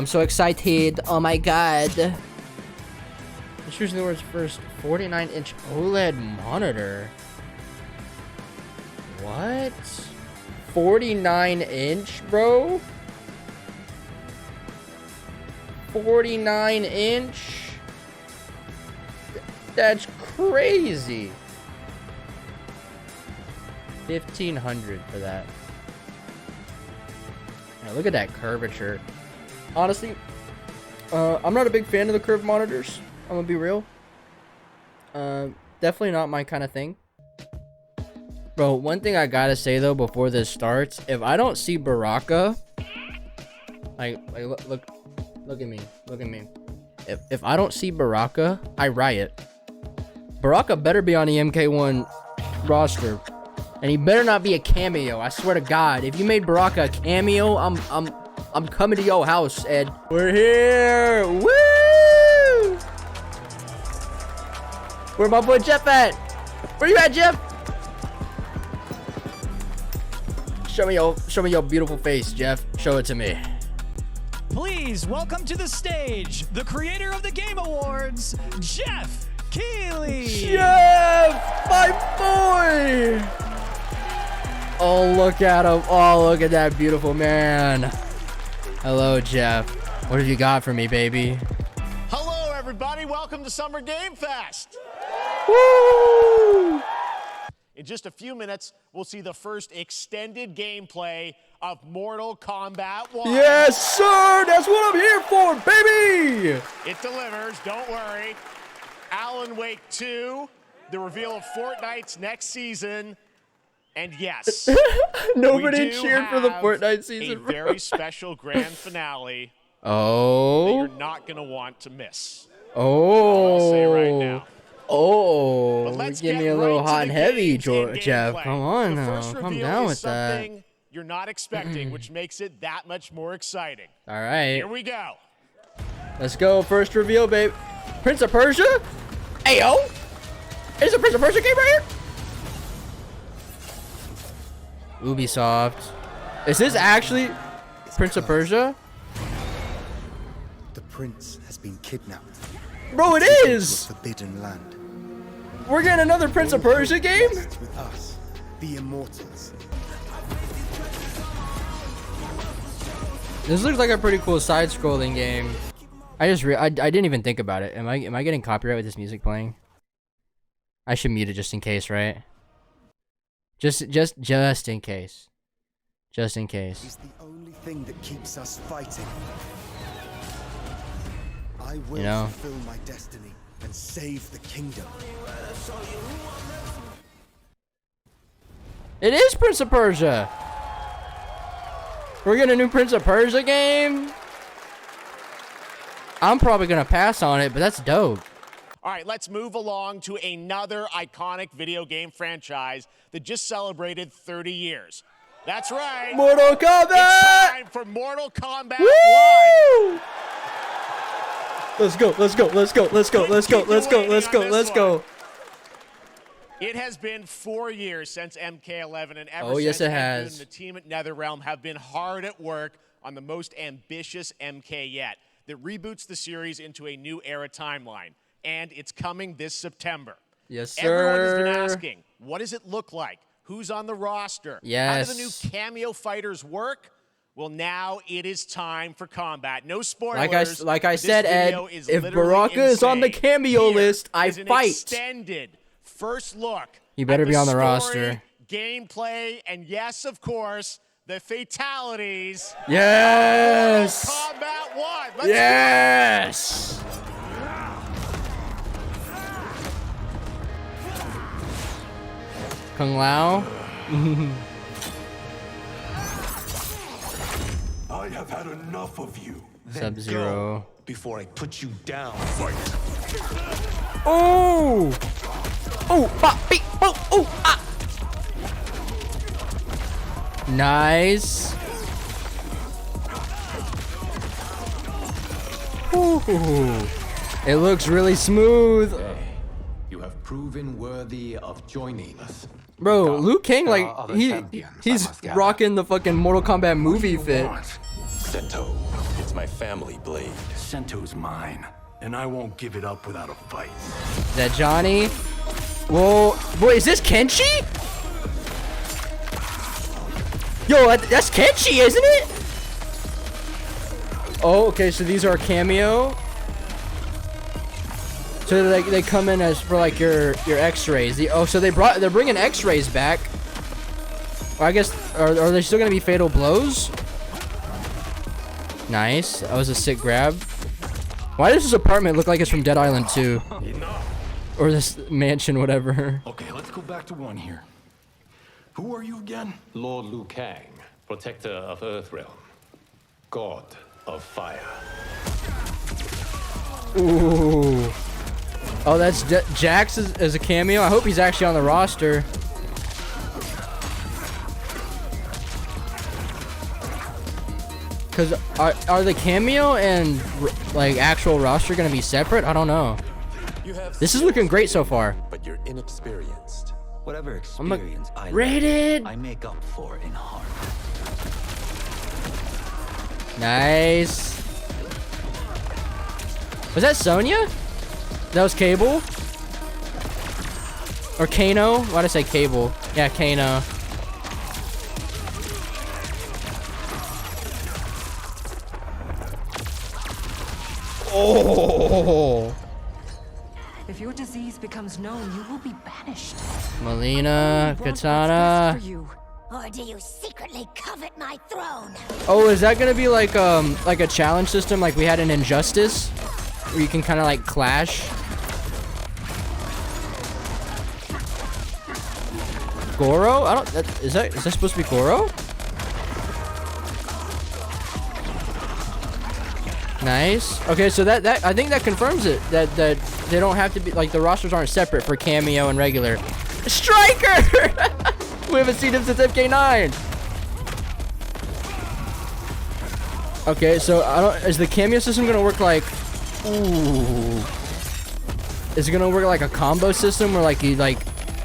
I'm so excited. Oh my god. Let's choose the world's first 49-inch OLED monitor. What? 49-inch, bro? 49-inch? That's crazy. 1,500 for that. Now look at that curvature. Honestly, I'm not a big fan of the curved monitors. I'm gonna be real. Definitely not my kind of thing. Bro, one thing I gotta say though before this starts, if I don't see Baraka, look at me, look at me. If I don't see Baraka, I riot. Baraka better be on the MK1 roster, and he better not be a cameo. I swear to God, if you made Baraka a cameo, I'm coming to your house, Ed. We're here. Woo! Where my boy Jeff at? Where you at, Jeff? Show me your beautiful face, Jeff. Show it to me. Please welcome to the stage the creator of the Game Awards, Jeff Keighley. Jeff, my boy. Oh, look at him. Oh, look at that beautiful man. Hello, Jeff. What have you got for me, baby? Hello, everybody. Welcome to Summer Game Fest. Woo! In just a few minutes, we'll see the first extended gameplay of Mortal Kombat 1. Yes, sir. That's what I'm here for, baby. It delivers. Don't worry. Alan Wake 2, the reveal of Fortnite's next season. And yes, nobody cheered for the Fortnite season. A very special grand finale oh. that you're not going to want to miss. Oh. I'll say right now. Oh. Let's Give me get a little right hot to and the heavy, games and Jeff. gameplay. Come on The now. first Come reveal down is with that. something you're not expecting, which makes it that much more exciting. All right. Here we go. Let's go. First reveal, babe. Prince of Persia? Ayo. Is a Prince of Persia game right here? Ubisoft. Is this actually Prince of Persia? The prince has been kidnapped. Bro, it Taken to a is. forbidden land. We're getting another Prince of Persia game? Rests with us, the immortals. This looks like a pretty cool side-scrolling game. I didn't even think about it. Am I getting copyright with this music playing? I should mute it just in case, right? Just in case. Just in case. He's the only thing that keeps us fighting. I will You know? fulfill my destiny and save the kingdom. It is Prince of Persia. We're getting a new Prince of Persia game. I'm probably gonna pass on it, but that's dope. All right, let's move along to another iconic video game franchise that just celebrated 30 years. That's right. Mortal Kombat! It's time for Mortal Kombat 1. Woo! Let's go, let's go, let's go, let's go, let's go, let's go, let's go, let's go. It has been 4 years since MK11, and ever Oh, yes, since it has. the team at NetherRealm have been hard at work on the most ambitious MK yet that reboots the series into a new era timeline. And it's coming this September. Yes, Everyone has been sir. asking, what does it look like? Who's on the roster? Yes. How do the new cameo fighters work? Well, now it is time for combat. No spoilers. Like I This said, Ed, video is if literally Baraka is on the insane. cameo Here list, I is an fight. extended first look. You better at be on the story, roster. Gameplay, and yes, of course, the fatalities. Yes. Combat 1. Let's Yes. Kung Lao. I have had enough of you. Sub-Zero. Before I put you down. Oh! Oh! Ba, beep, oh! Oh! Ah! Nice. Ooh. It looks really smooth. You have proven worthy of joining us. Bro, Liu Kang, There like, are other he's champions I must gather. rocking the fucking Mortal Kombat movie fit. Seto, it's It's my family blade. Sento's mine, and I won't give it up without a fight. Is that Johnny? Whoa. Boy, is this Kenshi? Yo, that's Kenshi, isn't it? Oh, okay, so these are a cameo. So they come in as for like your X-rays. Oh, so they're bringing X-rays back. Well, I guess are they still gonna be fatal blows? Nice. That was a sick grab. Why does this apartment look like it's from Dead Island 2? Or this mansion, whatever. Okay, let's go back to one here. Who are you again? Lord Liu Kang, protector of Earthrealm, god of fire. Ooh. Oh, that's Jax as a cameo. I hope he's actually on the roster. Because are the cameo and like actual roster gonna be separate? I don't know. This is looking great so far. But you're inexperienced. Whatever experience I Rated. I make up for in heart. Nice. Was that Sonya? That was Cable? Or Kano? Why'd I say Cable? Yeah, Kano. Oh! If your disease becomes known, you will be banished. Melina, Katana. Or do you secretly covet my throne? Oh, is that gonna be like a challenge system like we had in Injustice? Where you can kinda like clash? Goro? Is that supposed to be Goro? Nice. Okay, so that I think that confirms it. That they don't have to be like the rosters aren't separate for cameo and regular. Striker! We haven't seen him since MK9. Okay, so is the cameo system gonna work like? Ooh. Is it gonna work like a combo system where like you like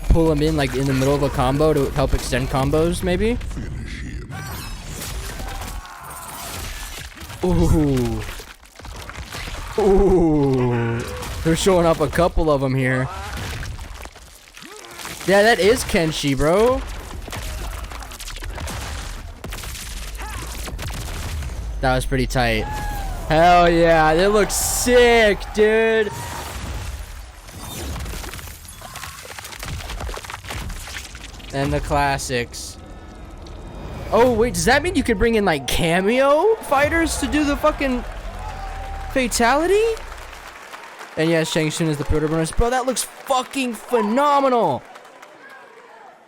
pull him in like in the middle of a combo to help extend combos maybe? Ooh. Ooh. They're showing up a couple of them here. Yeah, that is Kenshi, bro. That was pretty tight. Hell yeah, that looks sick, dude. And the classics. Oh, wait, does that mean you could bring in, like, cameo fighters to do the fucking fatality? And yes, Shang Tsung is the Proto bonus. Bro, that looks fucking phenomenal.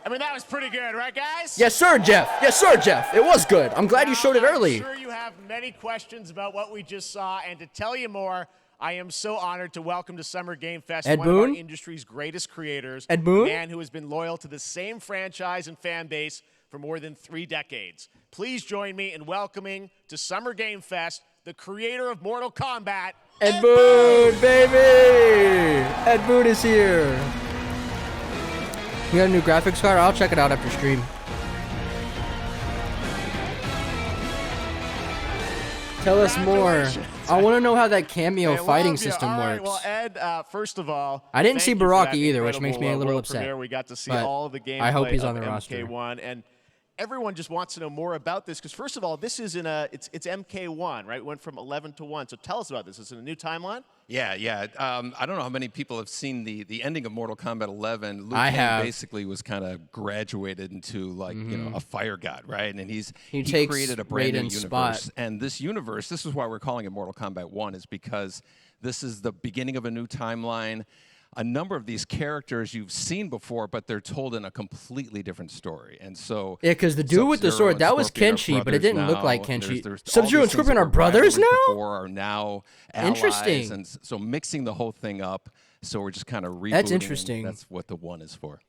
I mean, that was pretty good, right, guys? Yes, sir, Jeff. Yes, sir, Jeff. It was good. I'm glad you showed it early. I'm sure you have many questions about what we just saw, and to tell you more, I am so honored to welcome to Summer Game Fest one of our industry's greatest creators, Ed Boon? a man who has been loyal to the same franchise and fan base for more than 3 decades. Please join me in welcoming to Summer Game Fest the creator of Mortal Kombat, Ed Boon, baby! Ed Boon is here. You got a new graphics card? I'll check it out after stream. Tell us more. I want to know how that cameo fighting system works. Well, Ed, first of all, I didn't see Baraki either, which makes me a little upset. We got to see all of the gameplay I hope he's on the of roster. MK1, and everyone just wants to know more about this because, first of all, this is it's MK1, right? It went from 11 to 1. So tell us about this. Is it a new timeline? Yeah. I don't know how many people have seen the ending of Mortal Kombat 11. Liu I Kang have. Basically was kind of graduated into like you know a fire god, right? And he takes created a brand new Raiden's universe. spot. And this universe, this is why we're calling it Mortal Kombat 1, is because this is the beginning of a new timeline. A number of these characters you've seen before, but they're told in a completely different story. And so yeah, because the dude with the sword, that was Kenshi, but it didn't look like Kenshi. Sub-Zero and Scorpion are brothers now? Are now allies, interesting. And so mixing the whole thing up. So we're just kind of rebooting. That's interesting. That's what the 1 is for.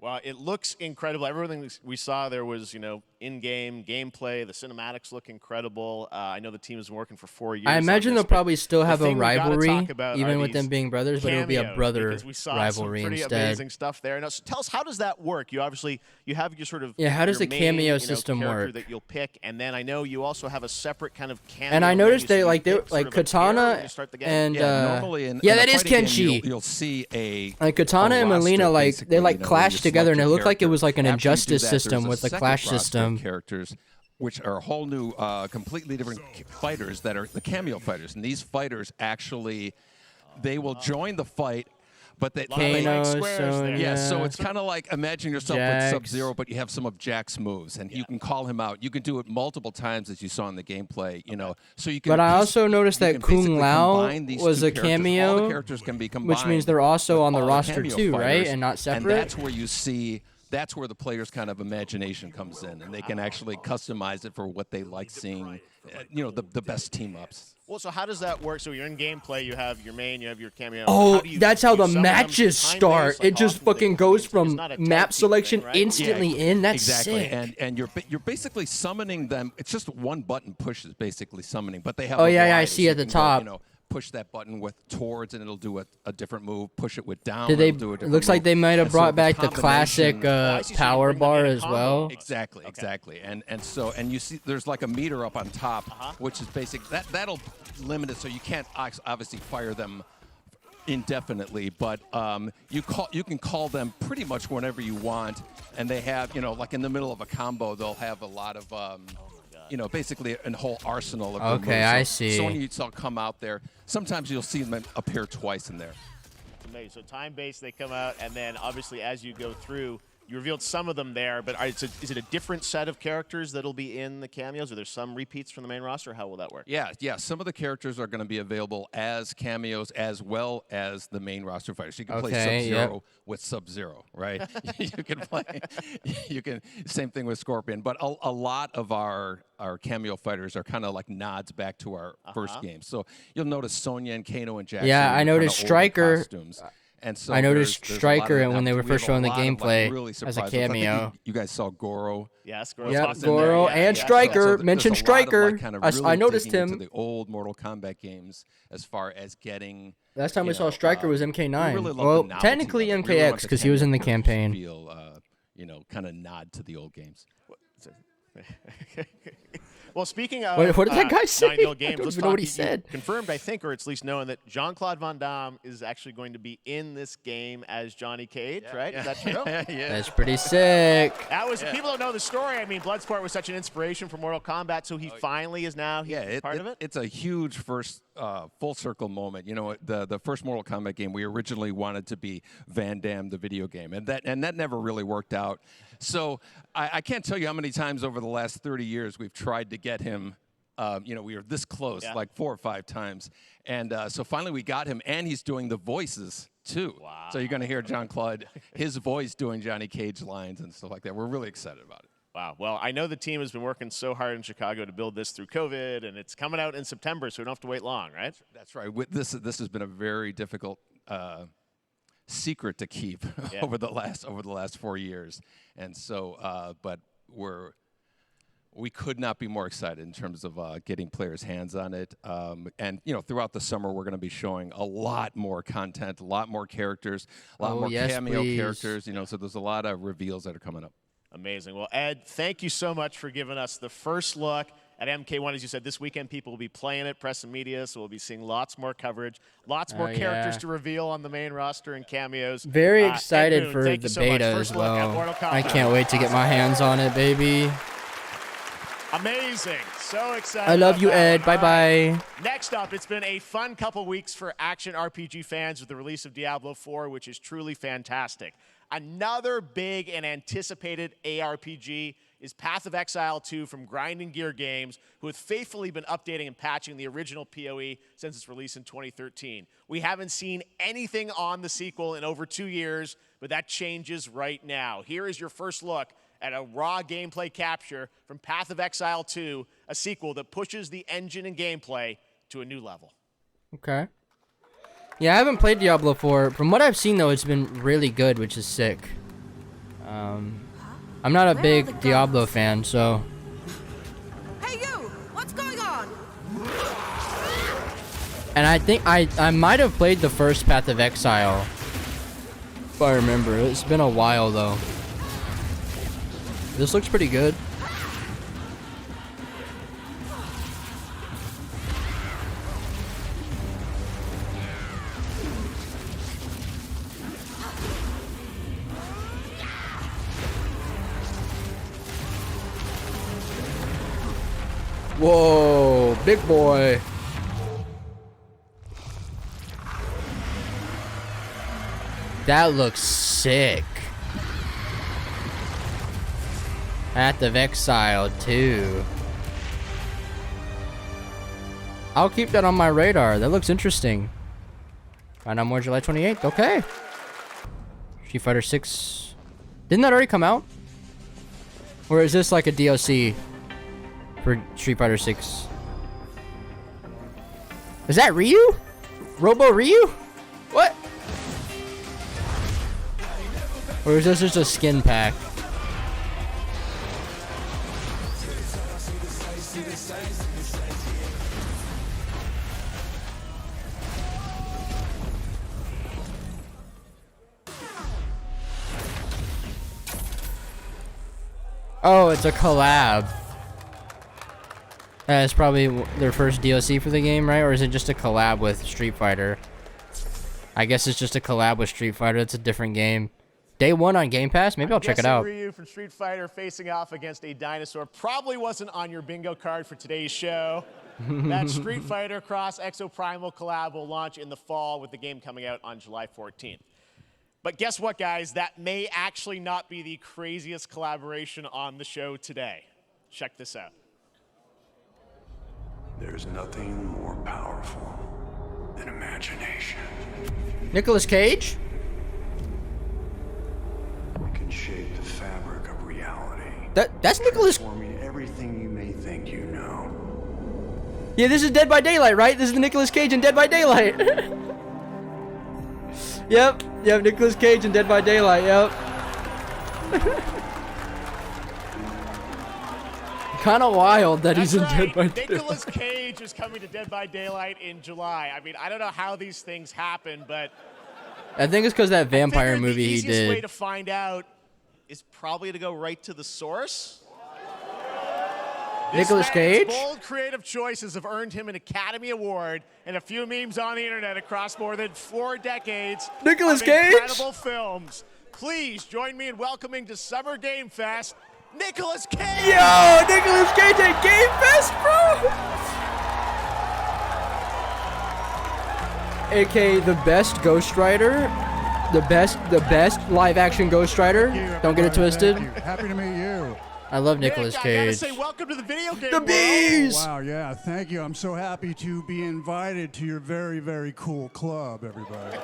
Well, it looks incredible. Everything we saw there was, in-game gameplay. The cinematics look incredible. I know the team has been working for 4 years. I imagine they'll probably still have a rivalry, even with these them being brothers, but it'll be a brother we saw rivalry some pretty instead. Amazing stuff there. Now, so tell us, how does that work? You have your sort of how does your the cameo main, system character work? that you'll pick, and then I know you also have a separate kind of cameo. And I noticed menu, so they you pick sort of a Katana pair when you start the game. and normally in that a is fighting game, Kenshi. you'll see a Katana and roster, Melina they basically, like where clashed you together, and select it your looked like it was like an character. After you do injustice that, system there's with a the second clash roster of system. characters, which are a whole new, completely different fighters that are the cameo fighters, and these fighters actually they will join the fight. But that Kano, so it's kind of like imagine yourself Jax. with Sub-Zero, but you have some of Jack's moves, and you can call him out. You can do it multiple times, as you saw in the gameplay. So you can. But I also noticed that Kung Lao was a All the cameo, characters can be combined, which means they're also on the all roster cameo too, right? fighters, And not separate. And that's where you see. That's where the player's kind of imagination comes in, and they can actually customize it for what they like seeing. The best team ups. Well, so how does that work? So you're in gameplay, you have your main, you have your cameo. Oh, that's how the matches start. It just fucking goes from map selection instantly in. That's exactly. sick. And you're basically summoning them. It's just one button push is basically summoning, but they have. Oh a yeah, I variety. see So at you the can go, top. push that button with towards, and it'll do a different move. Push it with down. Did they? It'll do a It different looks like move. they might have And so brought back the classic combination- power bar as well. Exactly. And you see there's like a meter up on top, which is basic. That'll limit it, so you can't obviously fire them indefinitely, but you can call them pretty much whenever you want, and they have like in the middle of a combo they'll have a lot of basically a whole arsenal of good Okay, moves. I So see. when you saw come out there, sometimes you'll see them appear twice in there. Amazing. So time-based, they come out, and then obviously as you go through, you revealed some of them there, but is it a different set of characters that'll be in the cameos? Are there some repeats from the main roster? How will that work? Yeah. Some of the characters are going to be available as cameos as well as the main roster fighters. You can play Sub-Zero with Sub-Zero, right? You can same thing with Scorpion, but a lot of our cameo fighters are kind of like nods back to our first game. So you'll notice Sonya and Kano and Jax. Yeah, I noticed Stryker. Costumes. And so I noticed there's Stryker a lot of when they were we have first a showing the lot of, gameplay really as a surprised ones. I think cameo. you guys saw Goro. Yes, Goro. Yep, was in there. Goro Yeah, and yeah. Stryker. So there's Mentioned a lot of, Stryker. kind of I really noticed digging him. into the old Mortal Kombat games as far as getting. Last time we saw Stryker was MK9. Really Well, technically MKX because he was in the campaign. Feel, kind of nod to the old games. Well, speaking of What did that guy say? 9 mil I games, don't let's even know what talk- he said. you confirmed, I think, or it's at least known that Jean-Claude Van Damme is actually going to be in this game as Johnny Cage, right? Is that true? That's pretty sick. That was people don't know the story. I mean, Bloodsport was such an inspiration for Mortal Kombat, so he finally is now part of it. It's a huge first full circle moment. The first Mortal Kombat game we originally wanted to be Van Damme the video game, and that never really worked out. So I can't tell you how many times over the last 30 years we've tried to get him. We were this close, like 4 or 5 times, and so finally we got him, and he's doing the voices too. Wow. So you're going to hear Jean-Claude, his voice doing Johnny Cage lines and stuff like that. We're really excited about it. Wow. Well, I know the team has been working so hard in Chicago to build this through COVID, and it's coming out in September, so we don't have to wait long, right? That's right. This has been a very difficult secret to keep over the last 4 years, and so but we could not be more excited in terms of getting players' hands on it. And throughout the summer, we're going to be showing a lot more content, a lot more characters, a lot more cameo characters. So there's a lot of reveals that are coming up. Amazing. Well, Ed, thank you so much for giving us the first look at MK1. As you said, this weekend people will be playing it, press and media, so we'll be seeing lots more coverage, lots more characters to reveal on the main roster and cameos. Very excited Moon, for the so beta as well. I can't wait to get my hands on it, baby. Amazing. So excited. I love you, Ed. Bye-bye. Right. Next up, it's been a fun couple weeks for action RPG fans with the release of Diablo 4, which is truly fantastic. Another big and anticipated ARPG is Path of Exile 2 from Grinding Gear Games, who have faithfully been updating and patching the original PoE since its release in 2013. We haven't seen anything on the sequel in over 2 years, but that changes right now. Here is your first look at a raw gameplay capture from Path of Exile 2, a sequel that pushes the engine and gameplay to a new level. Okay. Yeah, I haven't played Diablo 4. From what I've seen, though, it's been really good, which is sick. I'm not a big Diablo fan, so. Hey you! What's going on? And I think I might have played the first Path of Exile. If I remember. It's been a while though. This looks pretty good. Whoa, big boy. That looks sick. Path of Exile 2. I'll keep that on my radar. That looks interesting. Find out more July 28th. Okay. Street Fighter 6. Didn't that already come out? Or is this like a DLC for Street Fighter 6? Is that Ryu? Robo Ryu? What? Or is this just a skin pack? Oh, it's a collab. It's probably their first DLC for the game, right? Or is it just a collab with Street Fighter? I guess it's just a collab with Street Fighter. It's a different game. Day 1 on Game Pass? Maybe I'll check it out. Ryu from Street Fighter facing off against a dinosaur probably wasn't on your bingo card for today's show. That Street Fighter Cross Exoprimal collab will launch in the fall with the game coming out on July 14th. But guess what, guys? That may actually not be the craziest collaboration on the show today. Check this out. There's nothing more powerful than imagination. Nicolas Cage? It can shape the fabric of reality. That's Nicolas. Transforming everything you may think you know. Yeah, this is Dead by Daylight, right? This is the Nicolas Cage in Dead by Daylight. Yep, Nicolas Cage in Dead by Daylight, yep. Kind of wild that he's in Dead by Daylight. Nicolas Cage is coming to Dead by Daylight in July. I mean, I don't know how these things happen, but I think it's because that vampire movie he the easiest way did. to find out is probably to go right to the source. Nicolas Cage? His bold creative choices have earned him an Academy Award and a few memes on the internet across more than 4 decades. Nicolas of Cage? Incredible films. Please join me in welcoming to Summer Game Fest, Nicolas Cage. Yo, Nicolas Cage at Game Fest, bro. AK the best Ghost Rider, the best live action Ghost Rider. Don't get it twisted. Happy to meet you. I love Nicolas Cage. I gotta say, welcome to the video game The bees! Wow, yeah, thank you. I'm so happy to be invited to your very, very cool club, everybody.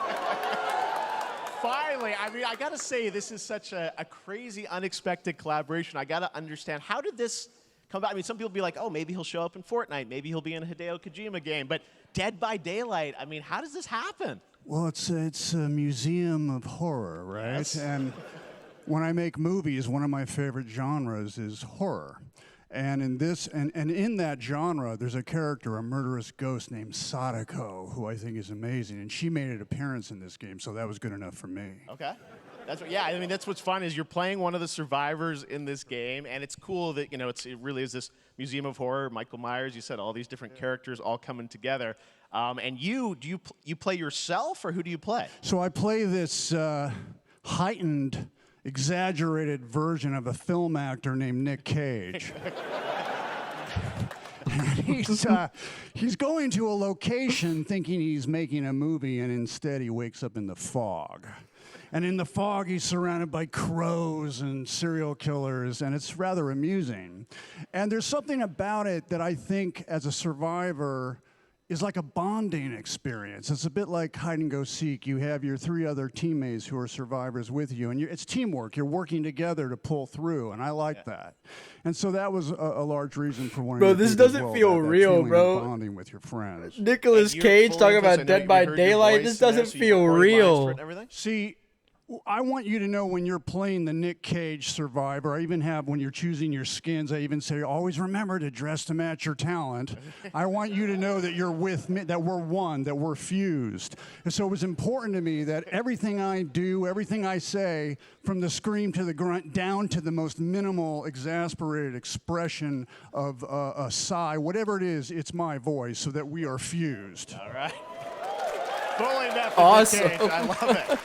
Finally, I mean, I gotta say, this is such a crazy, unexpected collaboration. I gotta understand, how did this come about? I mean, some people be like, oh, maybe he'll show up in Fortnite, maybe he'll be in a Hideo Kojima game, but Dead by Daylight, I mean, how does this happen? Well, it's a museum of horror, right? Yes. And when I make movies, one of my favorite genres is horror. And in this, and in that genre, there's a character, a murderous ghost named Sadako, who I think is amazing. And she made an appearance in this game, so that was good enough for me. Okay. That's what, yeah, I mean, that's what's fun is you're playing one of the survivors in this game, and it's cool that, you know, it really is this museum of horror. Michael Myers, you said all these different characters all coming together. And you play yourself, or who do you play? So I play this heightened, exaggerated version of a film actor named Nick Cage. He's going to a location thinking he's making a movie, and instead he wakes up in the fog. And in the fog, he's surrounded by crows and serial killers, and it's rather amusing. And there's something about it that I think, as a survivor, is like a bonding experience. It's a bit like hide and go seek. You have your 3 other teammates who are survivors with you, and it's teamwork. You're working together to pull through, and I like that. And so that was a large reason for wanting to Bro, this doesn't feel real, bro. Bonding with your friends. Nicolas Cage talking about Dead by Daylight. This doesn't feel real. See, I want you to know when you're playing the Nick Cage Survivor, I even have when you're choosing your skins, I even say, always remember to dress to match your talent. I want you to know that you're with me, that we're one, that we're fused. And so it was important to me that everything I do, everything I say, from the scream to the grunt, down to the most minimal, exasperated expression of a sigh, whatever it is, it's my voice, so that we are fused. All right. Fully enough. Awesome. I love it.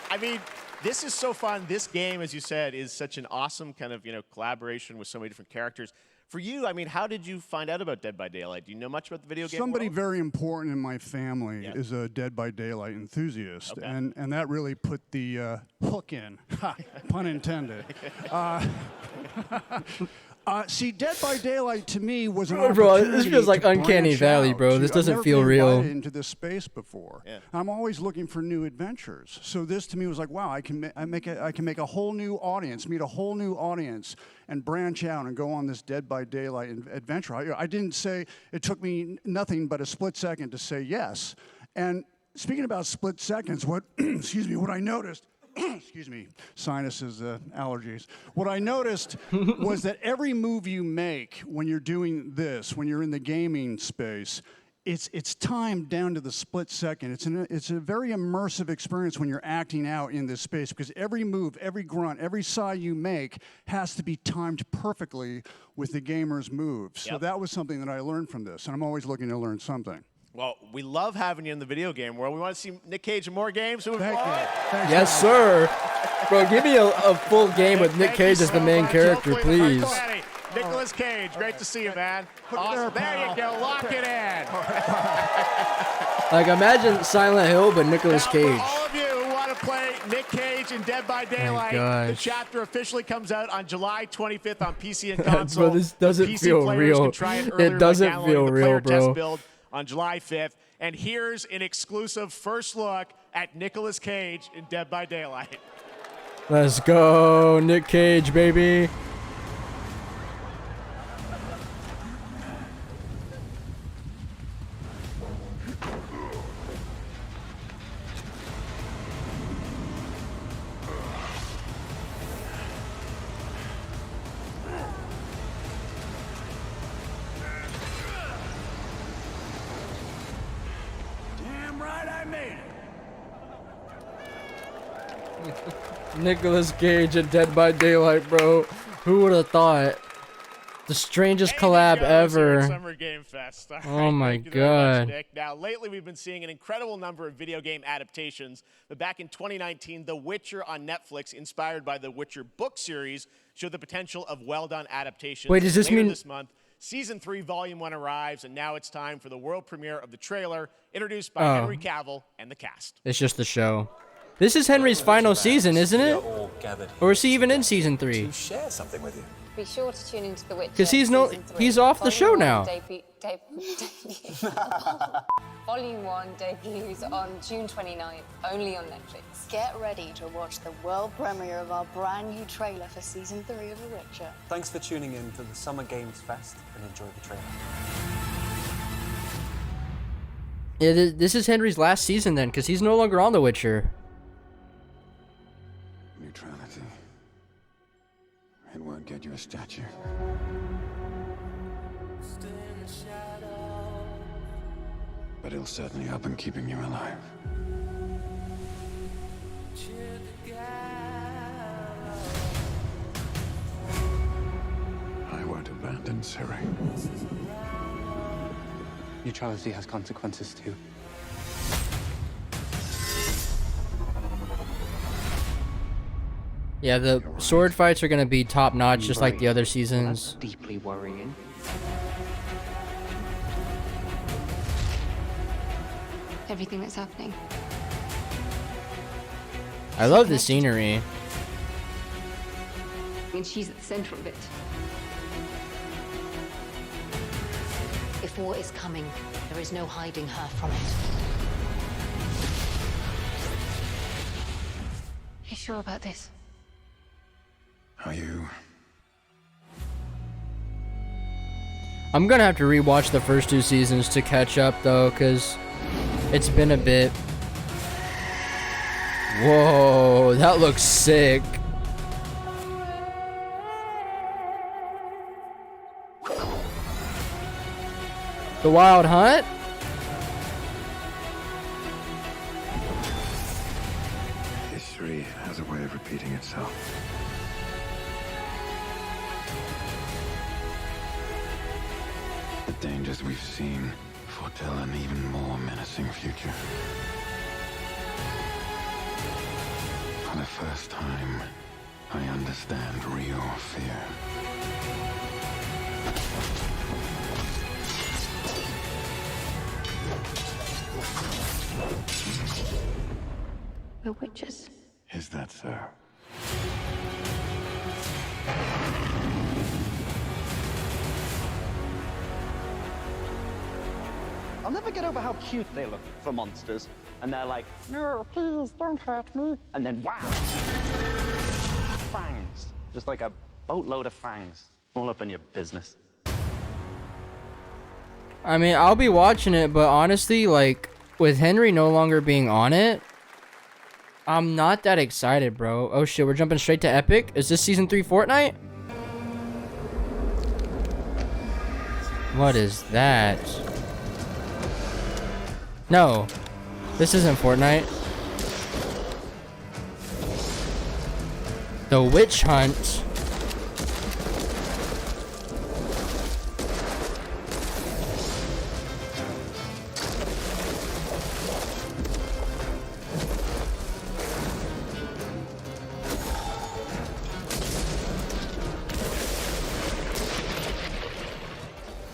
I mean, this is so fun. This game, as you said, is such an awesome kind of collaboration with so many different characters. For you, I mean, how did you find out about Dead by Daylight? Do you know much about the video game Somebody world? very important in my family is a Dead by Daylight enthusiast, and that really put the hook in, pun intended. See, Dead by Daylight to me was an opportunity. This feels like to Uncanny branch Valley, out. bro. This doesn't I've never feel been real. invited into this space before. Yeah. I'm always looking for new adventures. So this to me was like, wow, I can make a whole new audience, meet a whole new audience, and branch out and go on this Dead by Daylight adventure. I didn't say, it took me nothing but a split second to say yes. And speaking about split seconds, what excuse me, what I noticed. Excuse me, sinuses, allergies. What I noticed was that every move you make when you're doing this, when you're in the gaming space, it's timed down to the split second. It's a very immersive experience when you're acting out in this space, because every move, every grunt, every sigh you make has to be timed perfectly with the gamer's moves. So that was something that I learned from this, and I'm always looking to learn something. Well, we love having you in the video game world. We want to see Nick Cage in more games. Thank you. Yes, sir. Bro, give me a full game with Nick Cage as the main character, please. Nicolas Cage, great to see you, man. Awesome. There you go. Lock it in. Like, imagine Silent Hill, but Nicolas Cage. For all of you who want to play Nick Cage in Dead by Daylight, the chapter officially comes out on July 25th on PC and console. Bro, this doesn't PC feel players real. can try it earlier It doesn't by feel downloading the real, player bro. test build on July 5th. And here's an exclusive first look at Nicolas Cage in Dead by Daylight. Let's go, Nick Cage, baby. Nicolas Cage and Dead by Daylight, bro. Who would have thought? The strangest collab ever. Summer Game Fest. Oh my thank you very much, God. Nick. Now, lately we've been seeing an incredible number of video game adaptations. But back in 2019, The Witcher on Netflix, inspired by the Witcher book series, showed the potential of well-done adaptations. Wait, does this Later mean this month, Season 3, Volume 1 arrives, and now it's time for the world premiere of the trailer, introduced by Henry Cavill and the cast. It's just the show. This is Henry's final season, isn't it? Or is he even in season 3? Share something with you. Be sure to tune into The Witcher. Because he's off the show now. Volume 1 debuts on June 29th, only on Netflix. Get ready to watch the world premiere of our brand new trailer for Season 3 of The Witcher. Thanks for tuning in to the Summer Games Fest and enjoy the trailer. Yeah, this is Henry's last season then, because he's no longer on The Witcher. Neutrality. It won't get you a statue. But it'll certainly help in keeping you alive. I won't abandon Ciri. Neutrality has consequences too. Yeah, the sword fights are going to be top notch, just like the other seasons. That's deeply worrying. Everything that's happening. I love the scenery. And she's at the center of it. If war is coming, there is no hiding her from it. You sure about this? Are you? I'm going to have to rewatch the first 2 seasons to catch up, though, because it's been a bit. Whoa, that looks sick. The Wild Hunt? History has a way of repeating itself. The dangers we've seen foretell an even more menacing future. For the first time, I understand real fear. We're witches. Is that so? I'll never get over how cute they look for monsters. And they're like, no, please, don't hurt me. And then, wow. Fangs. Just like a boatload of fangs. All up in your business. I mean, I'll be watching it, but honestly, like, with Henry no longer being on it, I'm not that excited, bro. Oh shit, we're jumping straight to Epic? Is this Season 3 Fortnite? What is that? No. This isn't Fortnite. The Witch Hunt.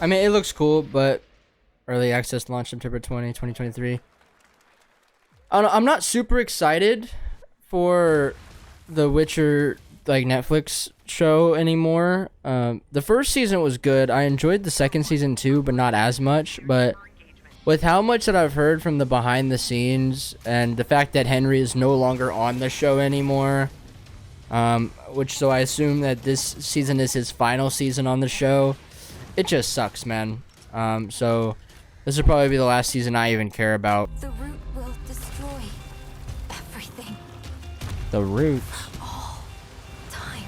I mean, it looks cool, but early access launch September 20, 2023. I don't know, I'm not super excited for the Witcher like Netflix show anymore. The first season was good. I enjoyed the second season too, but not as much. But with how much that I've heard from the behind the scenes and the fact that Henry is no longer on the show anymore, so I assume that this season is his final season on the show. It just sucks, man. So this will probably be the last season I even care about. The root will destroy everything. The root. All time.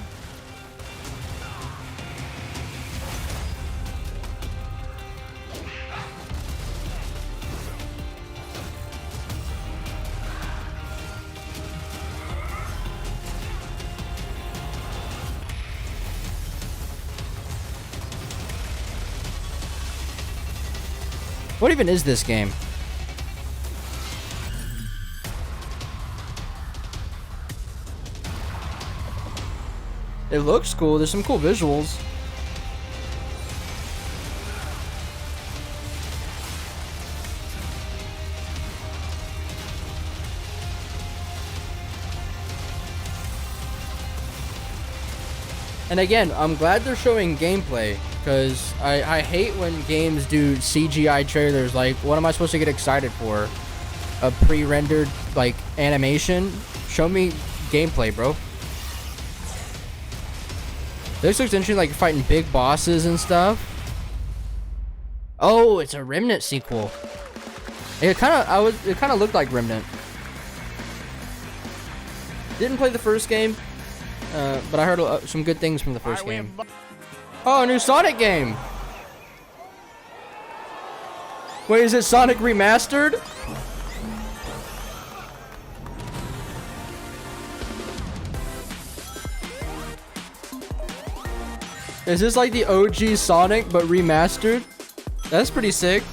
What even is this game? It looks cool. There's some cool visuals. And again, I'm glad they're showing gameplay, because I hate when games do CGI trailers. Like, what am I supposed to get excited for? A pre-rendered, like, animation? Show me gameplay, bro. This looks interesting, like fighting big bosses and stuff. Oh, it's a Remnant sequel. It kind of looked like Remnant. Didn't play the first game. But I heard some good things from the first game. Oh, a new Sonic game! Wait, is it Sonic Remastered? Is this like the OG Sonic but remastered? That's pretty sick.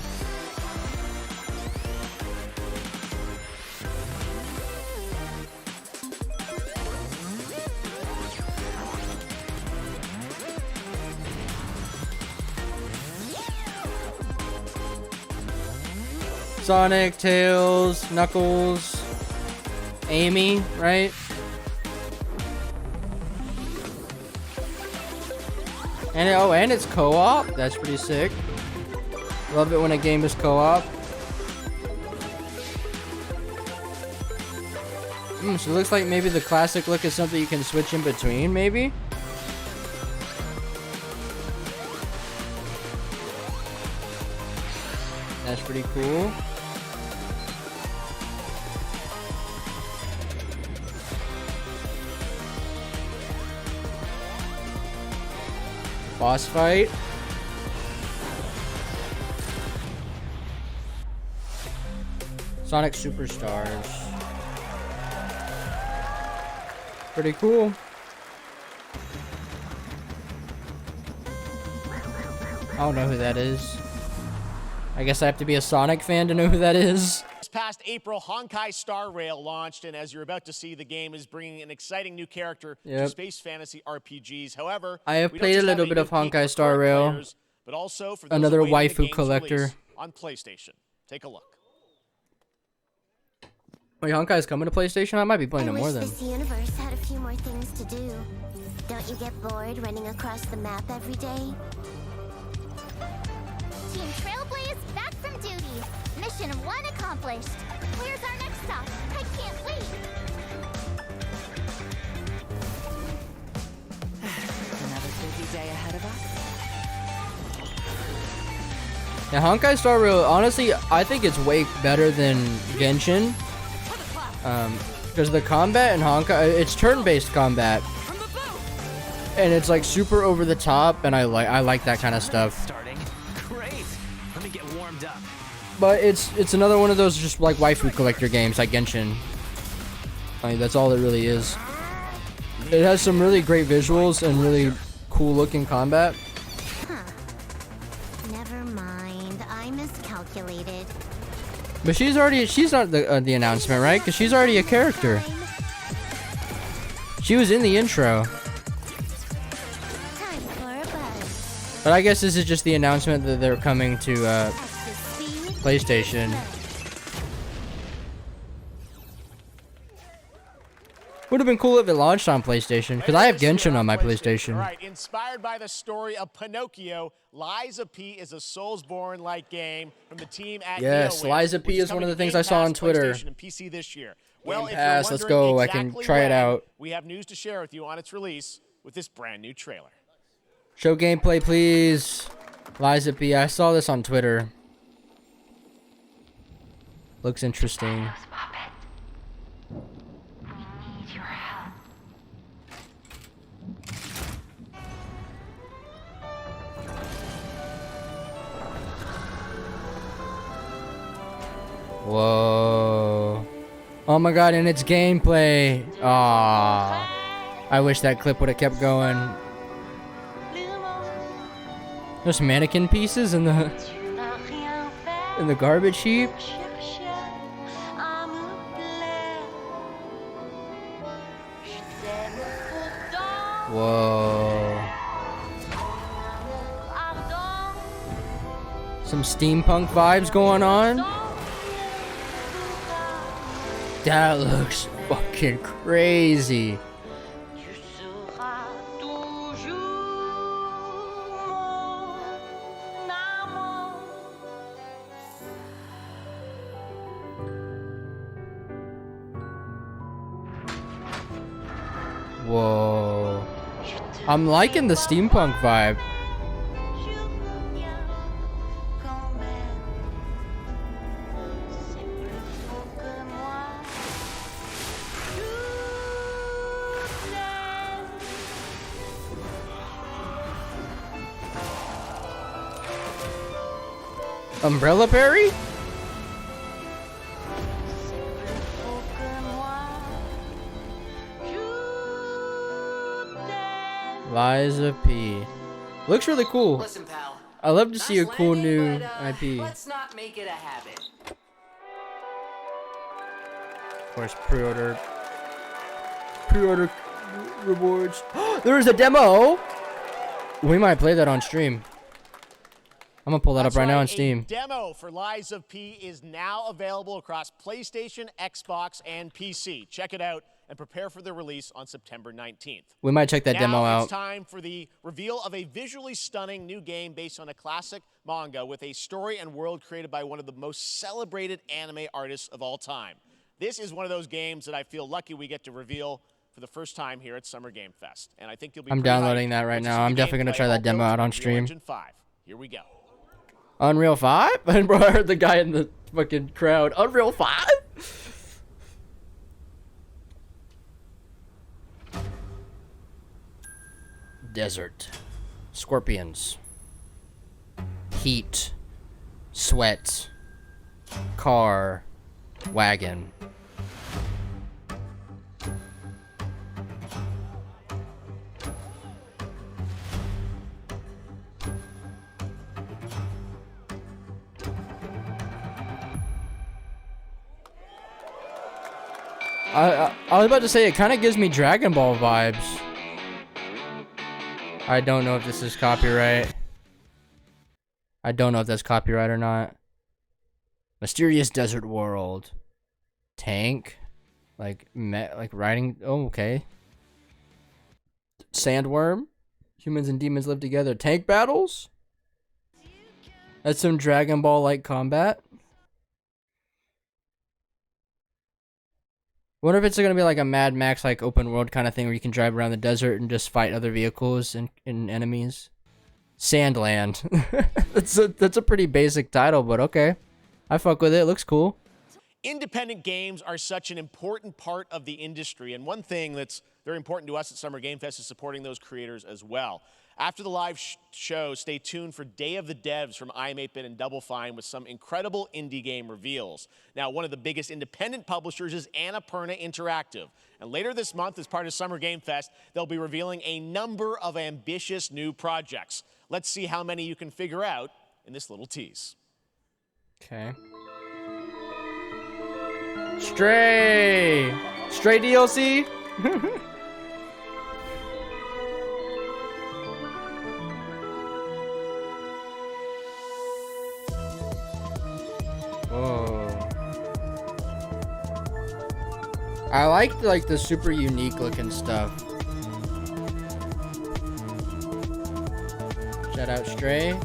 Sonic, Tails, Knuckles, Amy, right? And it's co-op. That's pretty sick. Love it when a game is co-op. So it looks like maybe the classic look is something you can switch in between, maybe? That's pretty cool. boss fight. Sonic Superstars. Pretty cool. I don't know who that is. I guess I have to be a Sonic fan to know who that is. This past April, Honkai Star Rail launched, and as you're about to see, the game is bringing an exciting new character to space fantasy RPGs. However, I have we played don't a just little have bit of new peek Honkai for Star current Rail. players, but also for those Another awaiting the waifu game's collector. release on PlayStation. Take a look. Wait, Honkai's coming to PlayStation? I might be playing it more than. This universe had a few more things to do. Don't you get bored running across the map every day? Team Trailblaze back from duty. Mission 1 accomplished. Where's our next stop? I can't wait. Another busy day ahead of us. Yeah, Honkai Star Rail, honestly, I think it's way better than Genshin. Because the combat in Honkai, it's turn-based combat. And it's like super over the top, and I like that kind of stuff. Starting. Great. Let me get warmed up. But it's another one of those just like waifu collector games like Genshin. Like that's all it really is. It has some really great visuals and really cool looking combat. Never mind, I miscalculated. But she's not the announcement, right? Because she's already a character. She was in the intro. But I guess this is just the announcement that they're coming to PlayStation. Would have been cool if it launched on PlayStation, because I have Genshin on my PlayStation. Right, inspired by the story of Pinocchio, Liza P is a Soulsborne-like game from the team at Yes, NeoWiz, Liza P which is one of the coming to things Game I saw Pass, on Twitter. PlayStation and PC this year. Well, Game if Pass, you're let's wondering go. I can exactly try it when, out. We have news to share with you on its release with this brand new trailer. Show gameplay, please. Liza P. I saw this on Twitter. Looks interesting. Whoa. Oh my god, and it's gameplay. Aww. I wish that clip would have kept going. There's mannequin pieces in the garbage heap. Whoa. Some steampunk vibes going on. That looks fucking crazy. Whoa. I'm liking the steampunk vibe. Umbrella Berry? Liza P. Looks really cool. Listen, pal. I love to see a cool new but, IP. Let's not make it a habit. Of course, pre-order rewards. There is a demo. We might play that on stream. I'm gonna pull that up right now on Steam. A demo for Lies of P is now available across PlayStation, Xbox, and PC. Check it out and prepare for the release on September 19th. We might check that demo out. It's time for the reveal of a visually stunning new game based on a classic manga with a story and world created by one of the most celebrated anime artists of all time. This is one of those games that I feel lucky we get to reveal for the first time here at Summer Game Fest. And I think you'll be I'm downloading that right now. I'm definitely gonna try that demo out on stream. Engine 5. Here we go. Unreal 5? And bro, I heard the guy in the fucking crowd. Unreal 5? Desert. Scorpions. Heat. Sweat. Car. Wagon. I was about to say, it kind of gives me Dragon Ball vibes. I don't know if this is copyright. I don't know if that's copyright or not. Mysterious Desert World. Tank. Like riding. Oh, okay. Sandworm. Humans and demons live together. Tank battles? That's some Dragon Ball-like combat. Wonder if it's gonna be like a Mad Max like open world kind of thing where you can drive around the desert and just fight other vehicles and enemies. Sandland. that's a pretty basic title, but okay. I fuck with it. It looks cool. Independent games are such an important part of the industry, and one thing that's very important to us at Summer Game Fest is supporting those creators as well. After the live show, stay tuned for Day of the Devs from I'm8bit and Double Fine with some incredible indie game reveals. Now, one of the biggest independent publishers is Annapurna Interactive. And later this month, as part of Summer Game Fest, they'll be revealing a number of ambitious new projects. Let's see how many you can figure out in this little tease. Okay. Stray! Stray DLC? Whoa. I like the super unique looking stuff. Shout out Stray.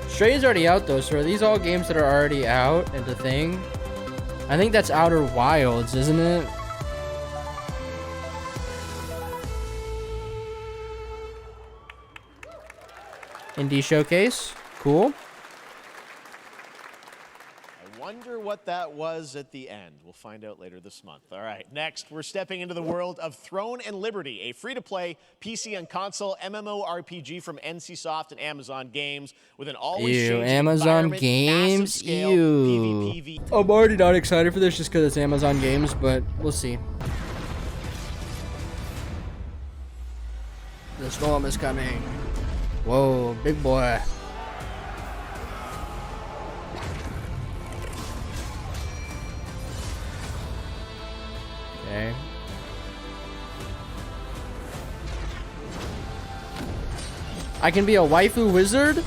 Stray's already out though, so are these all games that are already out and the thing? I think that's Outer Wilds, isn't it? Indie Showcase. Cool. I wonder what that was at the end. We'll find out later this month. All right, next, we're stepping into the world of Throne and Liberty, a free-to-play PC and console MMORPG from NCSoft and Amazon Games with an always changing Amazon environment, Games. massive scale, Ew. I'm already not excited for this just because it's Amazon Games, but we'll see. The storm is coming. Whoa, big boy. Okay. I can be a waifu wizard?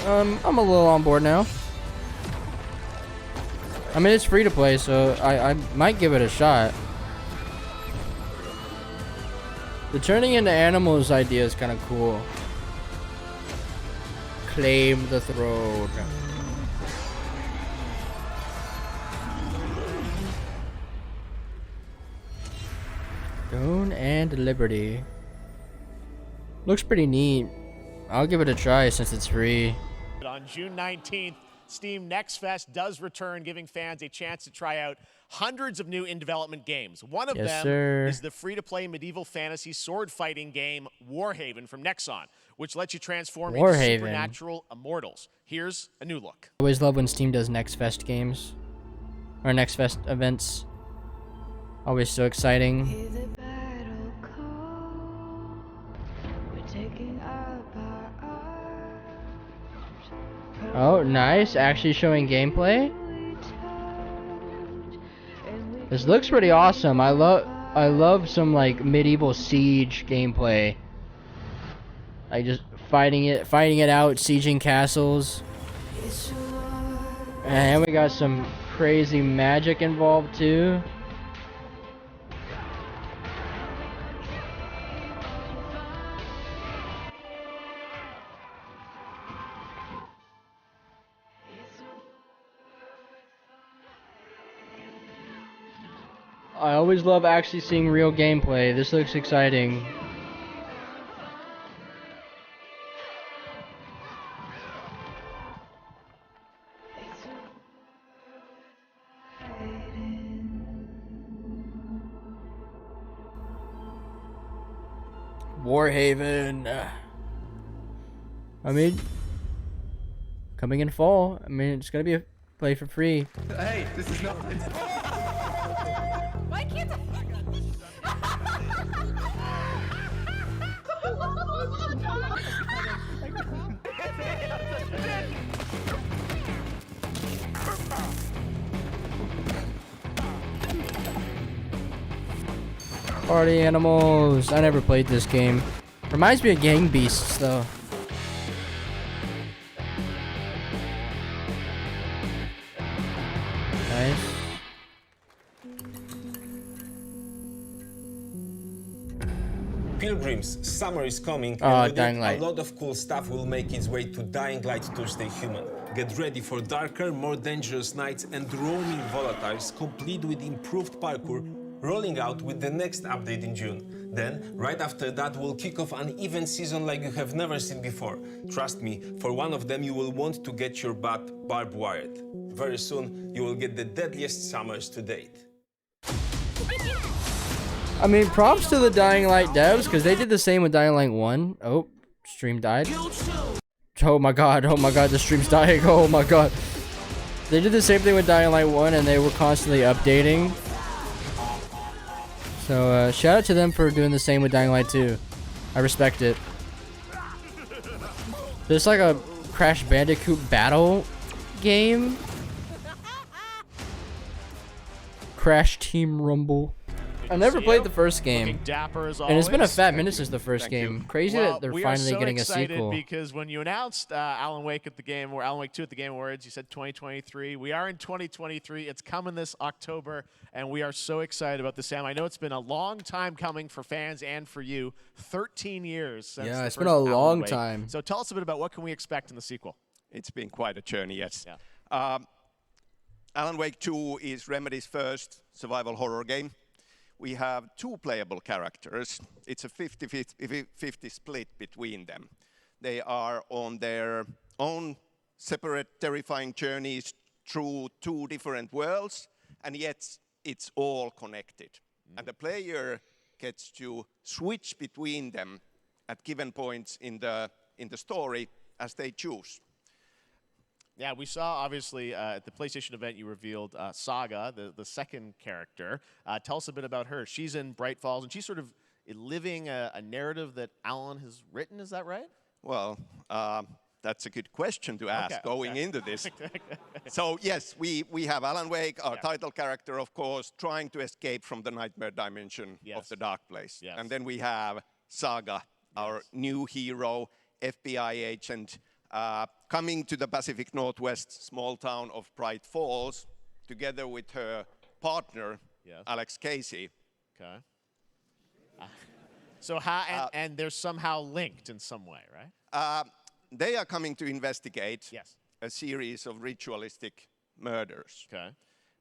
I'm a little on board now. I mean, it's free to play, so I might give it a shot. The turning into animals idea is kind of cool. Claim the throne. Throne and Liberty. Looks pretty neat. I'll give it a try since it's free. On June 19th, Steam Next Fest does return, giving fans a chance to try out hundreds of new in-development games. One of them is the free-to-play medieval fantasy sword-fighting game Warhaven from Nexon, which lets you transform into supernatural immortals. Here's a new look. I always love when Steam does Next Fest games. Or Next Fest events. Always so exciting. Oh, nice. Actually showing gameplay. This looks pretty awesome. I love some like medieval siege gameplay. Like just fighting it out, sieging castles. And we got some crazy magic involved too. I always love actually seeing real gameplay. This looks exciting. Warhaven. I mean, coming in fall. I mean, it's gonna be a play for free. Hey, this is not. Why can't I? Party animals. I never played this game. Reminds me of Gang Beasts, though. Nice. Pilgrims, summer is coming, Oh, and with Dying it, Light. a lot of cool stuff will make its way to Dying Light Tuesday Human. Get ready for darker, more dangerous nights and roaming volatiles, complete with improved parkour, rolling out with the next update in June. Then, right after that, we'll kick off an event season like you have never seen before. Trust me, for one of them you will want to get your butt barbed wired. Very soon, you will get the deadliest summers to date. I mean, props to the Dying Light devs, because they did the same with Dying Light 1. Oh, stream died. Oh my god, the stream's dying. Oh my god. They did the same thing with Dying Light 1, and they were constantly updating. So, shout out to them for doing the same with Dying Light 2. I respect it. There's like a Crash Bandicoot battle game. Crash Team Rumble. I never played the first game, Dapper as and it's been a always. fat minute since the first game. Crazy Well, that they're we finally are so getting a excited sequel. because when you announced Alan Wake at the game, or Alan Wake 2 at the Game Awards, you said 2023. We are in 2023. It's coming this October, and we are so excited about this, Sam. I know it's been a long time coming for fans and for you. 13 years since Yeah, the it's been first a Alan long Wake. time. So tell us a bit about what can we expect in the sequel. It's been quite a journey, yes. Yeah. Alan Wake 2 is Remedy's first survival horror game. We have two playable characters. It's a 50-50 split between them. They are on their own separate terrifying journeys through two different worlds, and yet it's all connected. And the player gets to switch between them at given points in the story as they choose. Yeah, we saw, obviously, at the PlayStation event, you revealed Saga, the second character. Tell us a bit about her. She's in Bright Falls, and she's sort of living a narrative that Alan has written. Is that right? Well, that's a good question to ask going into this. So, yes, we have Alan Wake, our title character, of course, trying to escape from the nightmare dimension of the dark place. Yes. And then we have Saga, our new hero, FBI agent, coming to the Pacific Northwest small town of Bright Falls, together with her partner, Alex Casey. Okay. So how, and they're somehow linked in some way, right? They are coming to investigate a series of ritualistic murders. Okay.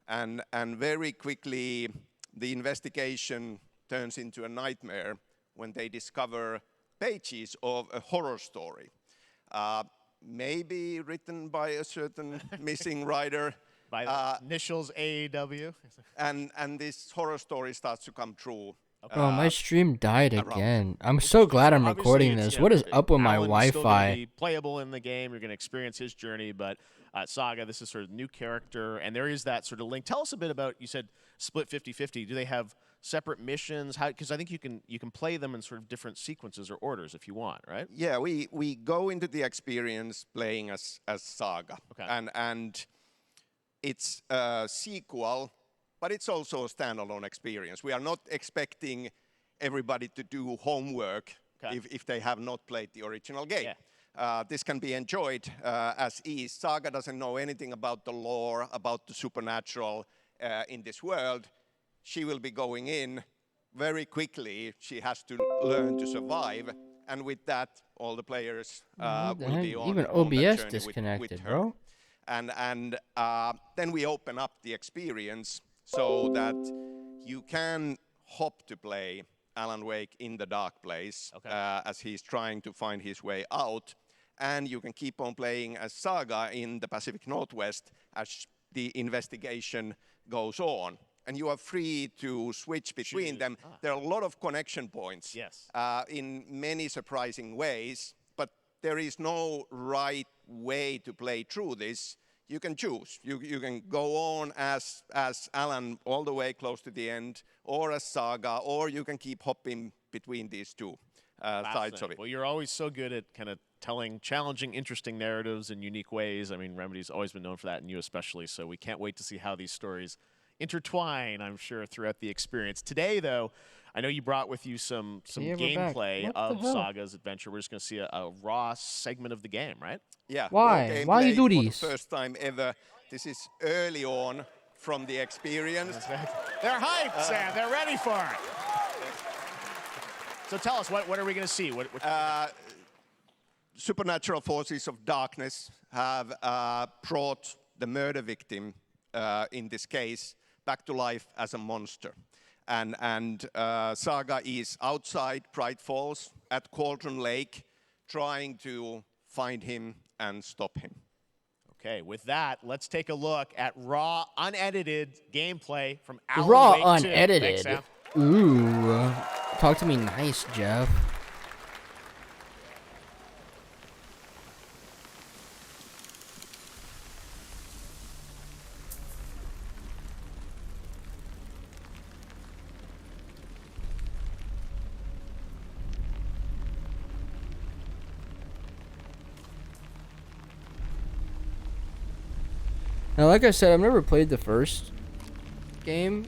And very quickly, the investigation turns into a nightmare when they discover pages of a horror story. Maybe written by a certain missing writer. By the initials AEW. And this horror story starts to come true. Bro, my stream died again. I'm so glad I'm recording this. What is up with my Alan's still gonna Wi-Fi? be playable in the game. You're going to experience his journey, but Saga, this is sort of new character, and there is that sort of link. Tell us a bit about, you said split 50-50. Do they have separate missions? How? Because I think you can play them in sort of different sequences or orders if you want, right? Yeah, we go into the experience playing as Saga. Okay. And it's a sequel, but it's also a standalone experience. We are not expecting everybody to do homework if they have not played the original game. This can be enjoyed as is. Saga doesn't know anything about the lore, about the supernatural in this world. She will be going in very quickly. She has to learn to survive. And with that, all the players will be on Even that OBS journey disconnected, with her. bro. And then we open up the experience so that you can hop to play Alan Wake in the dark place as he's trying to find his way out. And you can keep on playing as Saga in the Pacific Northwest as the investigation goes on. and you are free to switch between them. There are a lot of connection points in many surprising ways, but there is no right way to play through this. You can choose. You can go on as Alan all the way close to the end, or as Saga, or you can keep hopping between these two sides of it. Well, you're always so good at kind of telling challenging, interesting narratives in unique ways. I mean, Remedy's always been known for that, and you especially, so we can't wait to see how these stories intertwine, I'm sure, throughout the experience. Today, though, I know you brought with you some gameplay of Saga's adventure. We're just going to see a raw segment of the game, right? Yeah. Why? Why you do these? For the first time ever. This is early on from the experience. They're hyped, Sam. They're ready for it. So tell us, what are we going to see? Supernatural forces of darkness have brought the murder victim, in this case, back to life as a monster. And Saga is outside Bright Falls at Cauldron Lake, trying to find him and stop him. Okay, with that, let's take a look at raw, unedited gameplay from Alan Raw, Wake 2. unedited. Thanks, Sam. Ooh, talk to me nice, Jeff. Now, like I said, I've never played the first game.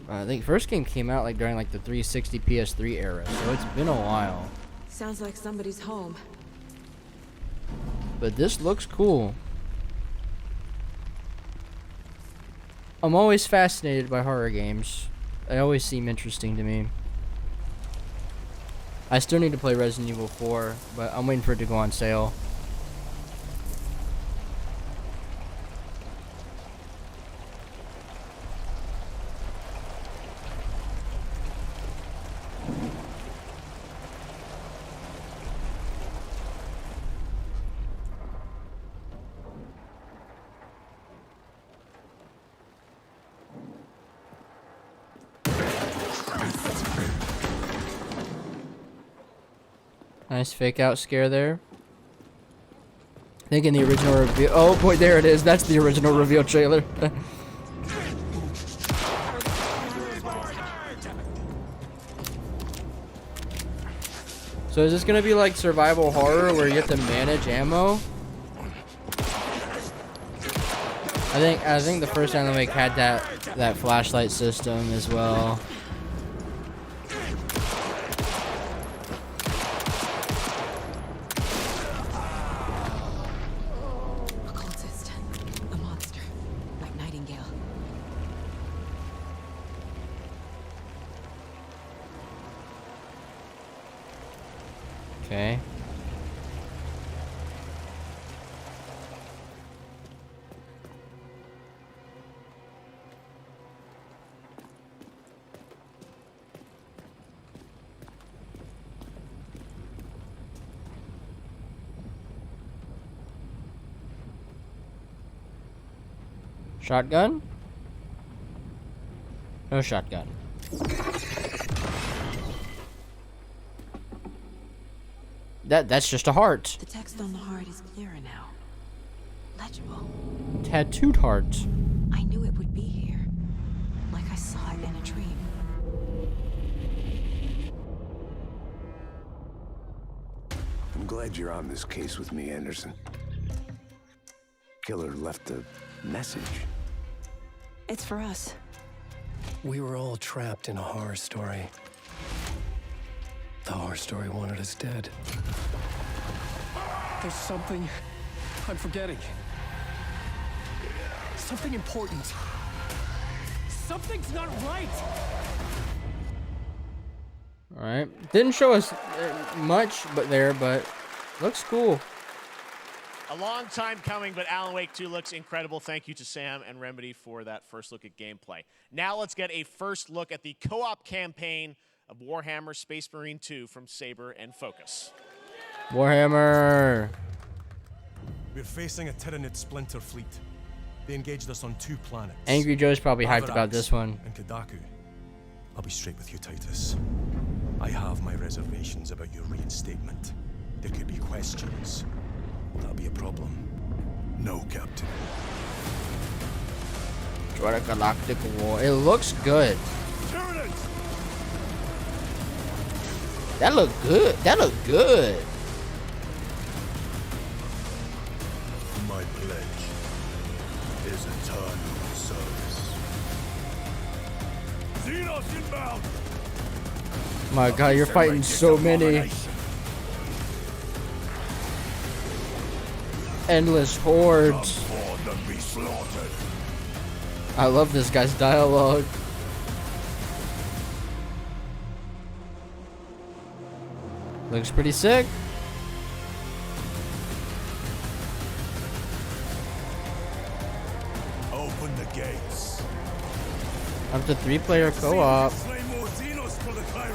I think first game came out like during like the 360 PS3 era, so it's been a while. Sounds like somebody's home. But this looks cool. I'm always fascinated by horror games. They always seem interesting to me. I still need to play Resident Evil 4, but I'm waiting for it to go on sale. Nice fake out scare there. I think in the original reveal. Oh boy, there it is. That's the original reveal trailer. So is this gonna be like survival horror where you have to manage ammo? I think the first Alan Wake had that flashlight system as well. Okay. Shotgun? No shotgun. That's just a heart. The text on the heart is clearer now. Legible. Tattooed heart. I knew it would be here. Like I saw it in a dream. I'm glad you're on this case with me, Anderson. Killer left a message. It's for us. We were all trapped in a horror story. The horror story wanted us dead. There's something I'm forgetting. Something important. Something's not right! Alright. Didn't show us much but looks cool. A long time coming, but Alan Wake 2 looks incredible. Thank you to Sam and Remedy for that first look at gameplay. Now let's get a first look at the co-op campaign of Warhammer Space Marine 2 from Saber and Focus. Warhammer. We're facing a Tyranid splinter fleet. They engaged us on 2 planets. Angry Joe's probably hyped about Avarax this one. And Kadaku. I'll be straight with you, Titus. I have my reservations about your reinstatement. There could be questions. Will that be a problem? No, Captain. What a galactic war. It looks good. That look good. That look good. My pledge is eternal service. Xenos inbound! My God, you're fighting so many. Endless hordes. I love this guy's dialogue. Looks pretty sick. Open the gates. Up to 3-player co-op. Slay more Xenos for the Chiron.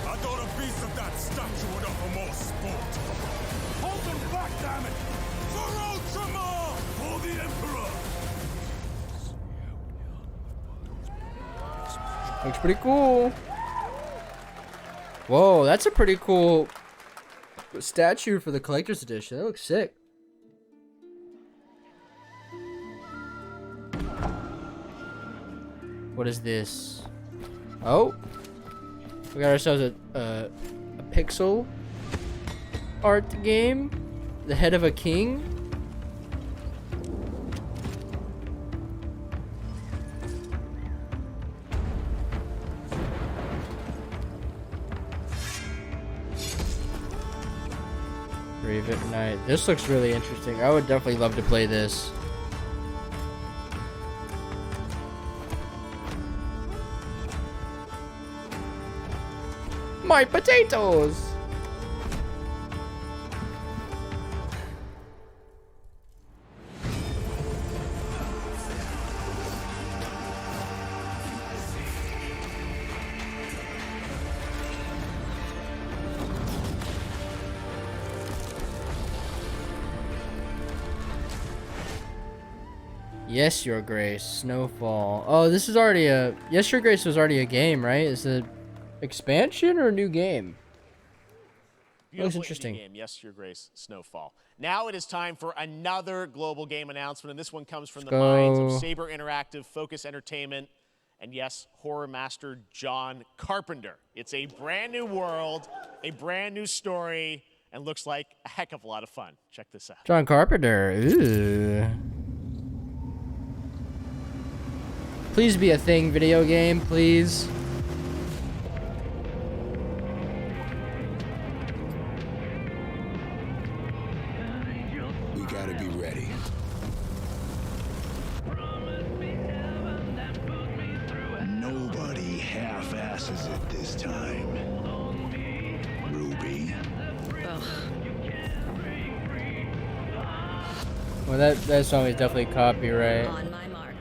I thought a piece of that statue would offer more sport. Hold them back, damn it! For Ultramar! For the Emperor! Looks pretty cool. Whoa, that's a pretty cool statue for the collector's edition. That looks sick. What is this? Oh, we got ourselves a pixel art game. The head of a king. Brave at Night. This looks really interesting. I would definitely love to play this. My potatoes! Yes, Your Grace. Snowfall. Oh, this is already a... Yes, Your Grace was already a game, right? Is it expansion or a new game? Looks interesting. Game. Yes, Your Grace. Snowfall. Now it is time for another global game announcement, and this one comes from the minds of Saber Interactive, Focus Entertainment, and yes, horror master John Carpenter. It's a brand new world, a brand new story, and looks like a heck of a lot of fun. Check this out. John Carpenter. Ooh. Please be a thing video game, please. We gotta be ready. Nobody half-asses it this time. Ruby. Well, that song is definitely copyright. On my mark.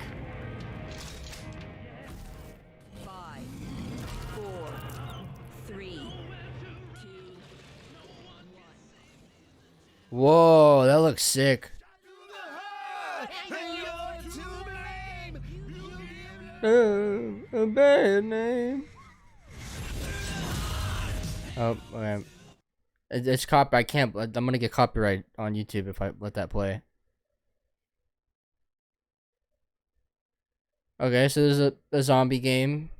5, 4, 3, 2. Whoa, that looks sick. A bad name. Oh, okay. It's copy. I can't. I'm gonna get copyright on YouTube if I let that play. Okay, so there's a zombie game.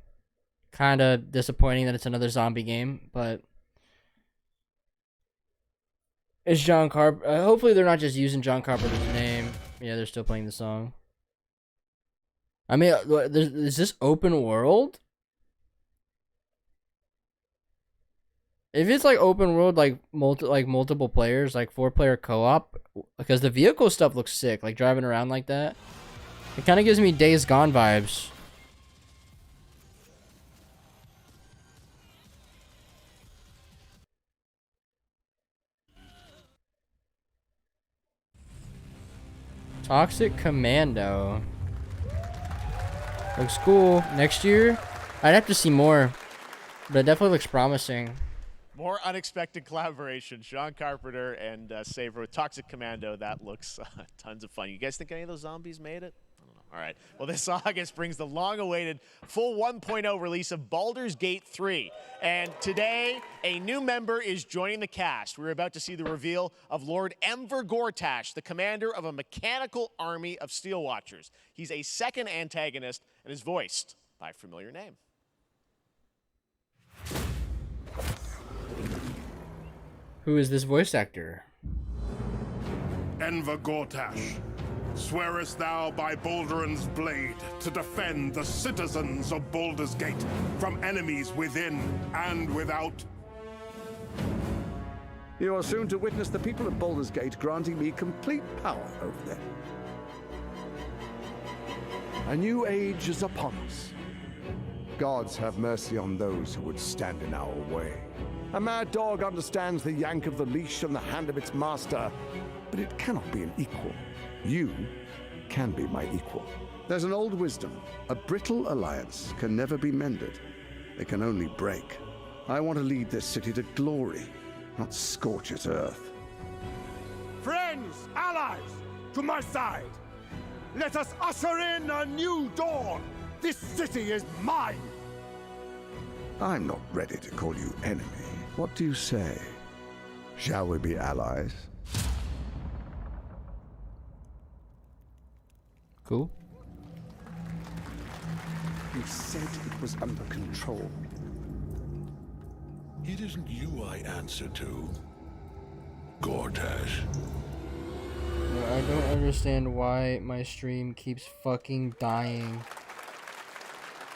Kind of disappointing that it's another zombie game, but it's John Carpenter. Hopefully they're not just using John Carpenter's name. Yeah, they're still playing the song. I mean, is this open world? If it's like open world, like multiple players, like 4-player co-op, because the vehicle stuff looks sick, like driving around like that. It kind of gives me Days Gone vibes. Toxic Commando. Looks cool. Next year, I'd have to see more, but it definitely looks promising. More unexpected collaboration. Sean Carpenter and Saber with Toxic Commando. That looks tons of fun. You guys think any of those zombies made it? I don't know. All right. Well, this August brings the long-awaited full 1.0 release of Baldur's Gate 3. And today, a new member is joining the cast. We're about to see the reveal of Lord Enver Gortash, the commander of a mechanical army of Steel Watchers. He's a second antagonist and is voiced by a familiar name. Who is this voice actor? Enver Gortash, swearest thou by Balduran's blade to defend the citizens of Baldur's Gate from enemies within and without? You are soon to witness the people of Baldur's Gate granting me complete power over them. A new age is upon us. Gods have mercy on those who would stand in our way. A mad dog understands the yank of the leash and the hand of its master, but it cannot be an equal. You can be my equal. There's an old wisdom. A brittle alliance can never be mended. It can only break. I want to lead this city to glory, not scorch its earth. Friends, allies, to my side. Let us usher in a new dawn. This city is mine. I'm not ready to call you enemy. What do you say? Shall we be allies? Cool. You said it was under control. It isn't you I answer to, Gortash. I don't understand why my stream keeps fucking dying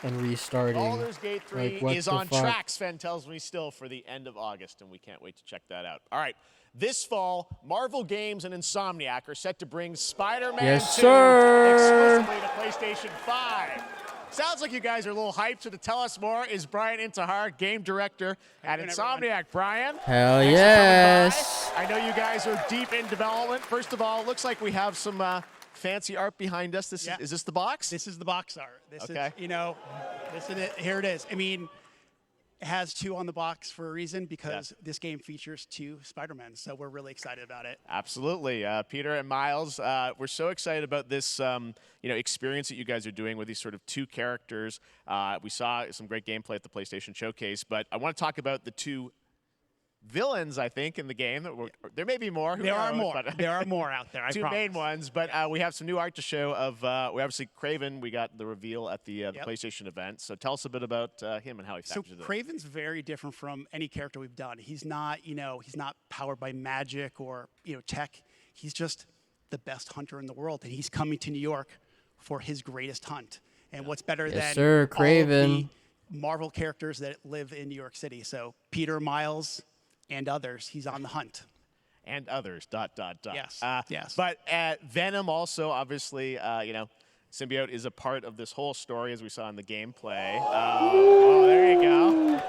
and restarting. Baldur's Gate 3 Like, what is the on fuck? track, Sven tells me, still for the end of August, and we can't wait to check that out. All right. This fall, Marvel Games and Insomniac are set to bring Spider-Man 2 Yes, sir. exclusively to PlayStation 5. Sounds like you guys are a little hyped, so to tell us more is Brian Intihar, game director at Insomniac. Brian? Hell thanks for yes. coming by. I know you guys are deep in development. First of all, it looks like we have some fancy art behind us. Is this the box? This is the box art. This Okay. is, this is it. Here it is. I mean, it has 2 on the box for a reason, because this game features 2 Spider-Men, so we're really excited about it. Absolutely. Peter and Miles, we're so excited about this experience that you guys are doing with these sort of 2 characters. We saw some great gameplay at the PlayStation Showcase, but I want to talk about the 2 villains, I think, in the game. There may be more. There are more. There are more out there, I 2 promise. main ones, but we have some new art to show of, we obviously, Kraven, we got the reveal at the PlayStation event. So tell us a bit about him and how he factors in. So Kraven's very different from any character we've done. He's not, he's not powered by magic or, tech. He's just the best hunter in the world, and he's coming to New York for his greatest hunt. And what's better than sir, all of Kraven. the Marvel characters that live in New York City? So Peter, Miles, and others, he's on the hunt. And others, ... Yes, yes. But Venom also, obviously, Symbiote is a part of this whole story, as we saw in the gameplay. Oh, there you go.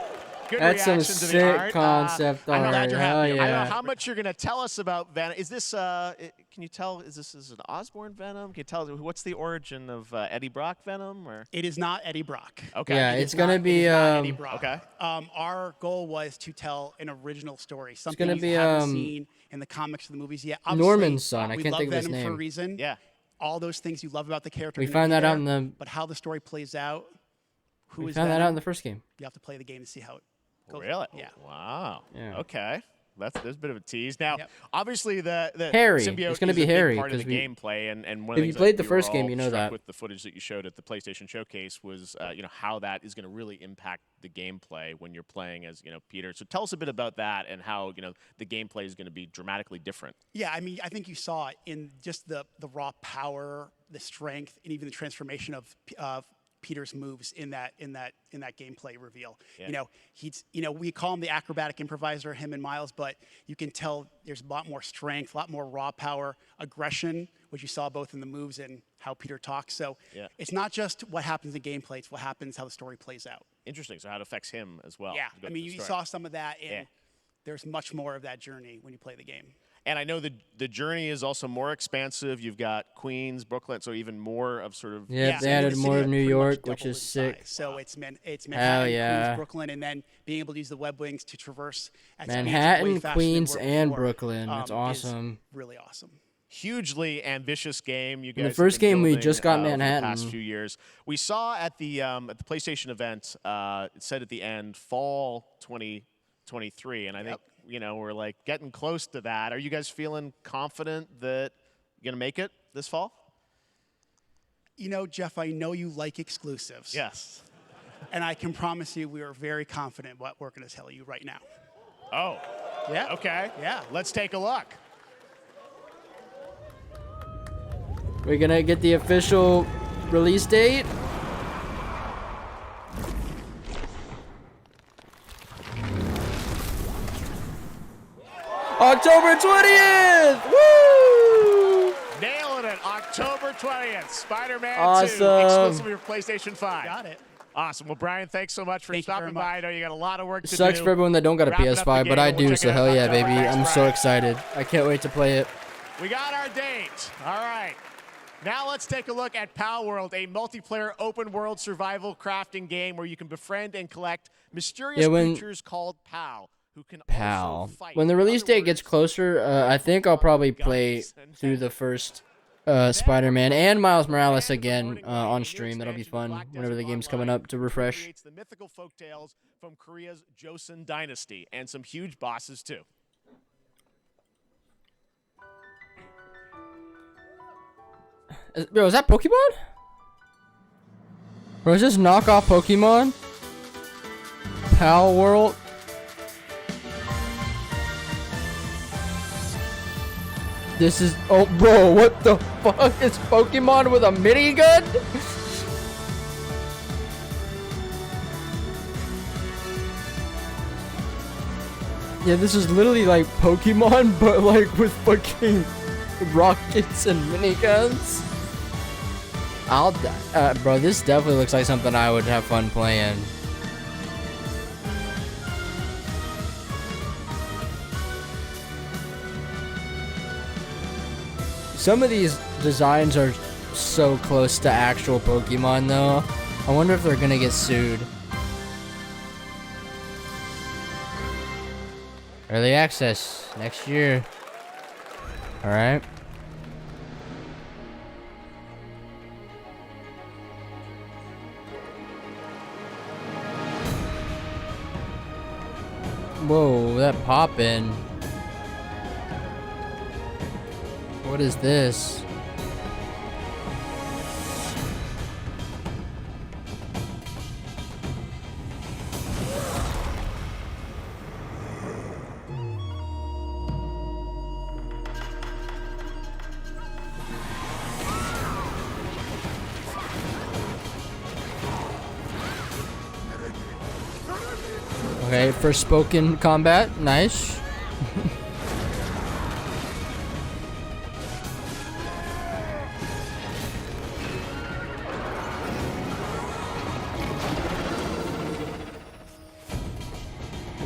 Good That's some reaction to the sick art. concept I'm art. glad you're Hell happy. I don't yeah. know how much you're going to tell us about Venom. Is this, can you tell, is this an Osborn Venom? Can you tell, what's the origin of Eddie Brock Venom? Or? It is not Eddie Brock. Okay. Yeah, It it's is gonna not- be, it is not Eddie Brock. Okay. Our goal was to tell an original story, something gonna you be, haven't seen in the comics or the movies yet. Obviously, Norman's son. I we can't love think of his Venom for a name. reason. Yeah. All those things you love about the character. We are gonna find be that out there, in the- But how the story plays out, who We is found that Venom, out in the first game. You have to play the game to see how it goes. Really? Yeah. Wow. Yeah. Okay. There's a bit of a tease. Now, obviously, the Harry. symbiote It's gonna is be a big Harry, part of 'cause the gameplay, and one if of the you things played that the we were first game, all you know struck that. with the footage that you showed at the PlayStation Showcase was, how that is going to really impact the gameplay when you're playing as, Peter. So tell us a bit about that and how, the gameplay is going to be dramatically different. Yeah, I mean, I think you saw it in just the raw power, the strength, and even the transformation of Peter's moves in that gameplay reveal. Yeah. He's we call him the acrobatic improviser, him and Miles, but you can tell there's a lot more strength, a lot more raw power, aggression, which you saw both in the moves and how Peter talks. So it's not just what happens in gameplay; it's what happens, how the story plays out. Interesting. So how it affects him as well. Yeah, to go I through mean, the you story. saw some of that, and there's much more of that journey when you play the game. And I know the journey is also more expansive. You've got Queens, Brooklyn, so even more of sort of... Yeah, they added more of New York, which is sick. So it's Manhattan, yeah. Queens, Brooklyn, and then being able to use the web wings to traverse at Manhattan, way faster Queens, than we were and before, Brooklyn. It's awesome. Really awesome. Hugely ambitious game. You guys. In the first game, we just got over Manhattan. the past few years. We saw at the PlayStation event. It said at the end, fall 2023, and I think we're like getting close to that. Are you guys feeling confident that you're gonna make it this fall? You know, Jeff, I know you like exclusives. Yes. And I can promise you, we are very confident what we're gonna tell you right now. Oh. Yeah. Okay. Yeah. Let's take a look. We're gonna get the official release date. October 20th! Woo! Nailing it. October 20th. Spider-Man 2, Awesome. exclusively for PlayStation 5. Got it. Awesome. Well, Brian, thanks so much for stopping by. I know you got a lot of work to do. Sucks for everyone that don't got a Wrapping up the PS5, but I game. We'll do, check so it out hell in yeah, October. baby. Thanks, I'm so Brian. excited. I can't wait to play it. We got our date. All right. Now let's take a look at Pal World, a multiplayer open world survival crafting game where you can befriend and collect mysterious creatures called Pal, who can also fight. When the release date gets closer, I think I'll probably play through the first Spider-Man and Miles Morales again on stream. That'll be fun whenever the game's coming up to refresh. Creates the mythical folktales from Korea's Joseon dynasty and some huge bosses too. Bro, is that Pokemon? Or is this knockoff Pokemon? Pal World? This is... Oh, bro, what the fuck? It's Pokemon with a minigun? Yeah, this is literally like Pokemon, but like with fucking rockets and miniguns. Bro, this definitely looks like something I would have fun playing. Some of these designs are so close to actual Pokemon, though. I wonder if they're gonna get sued. Early access next year. All right. Whoa, that poppin'. What is this? Okay, first spoken combat, nice.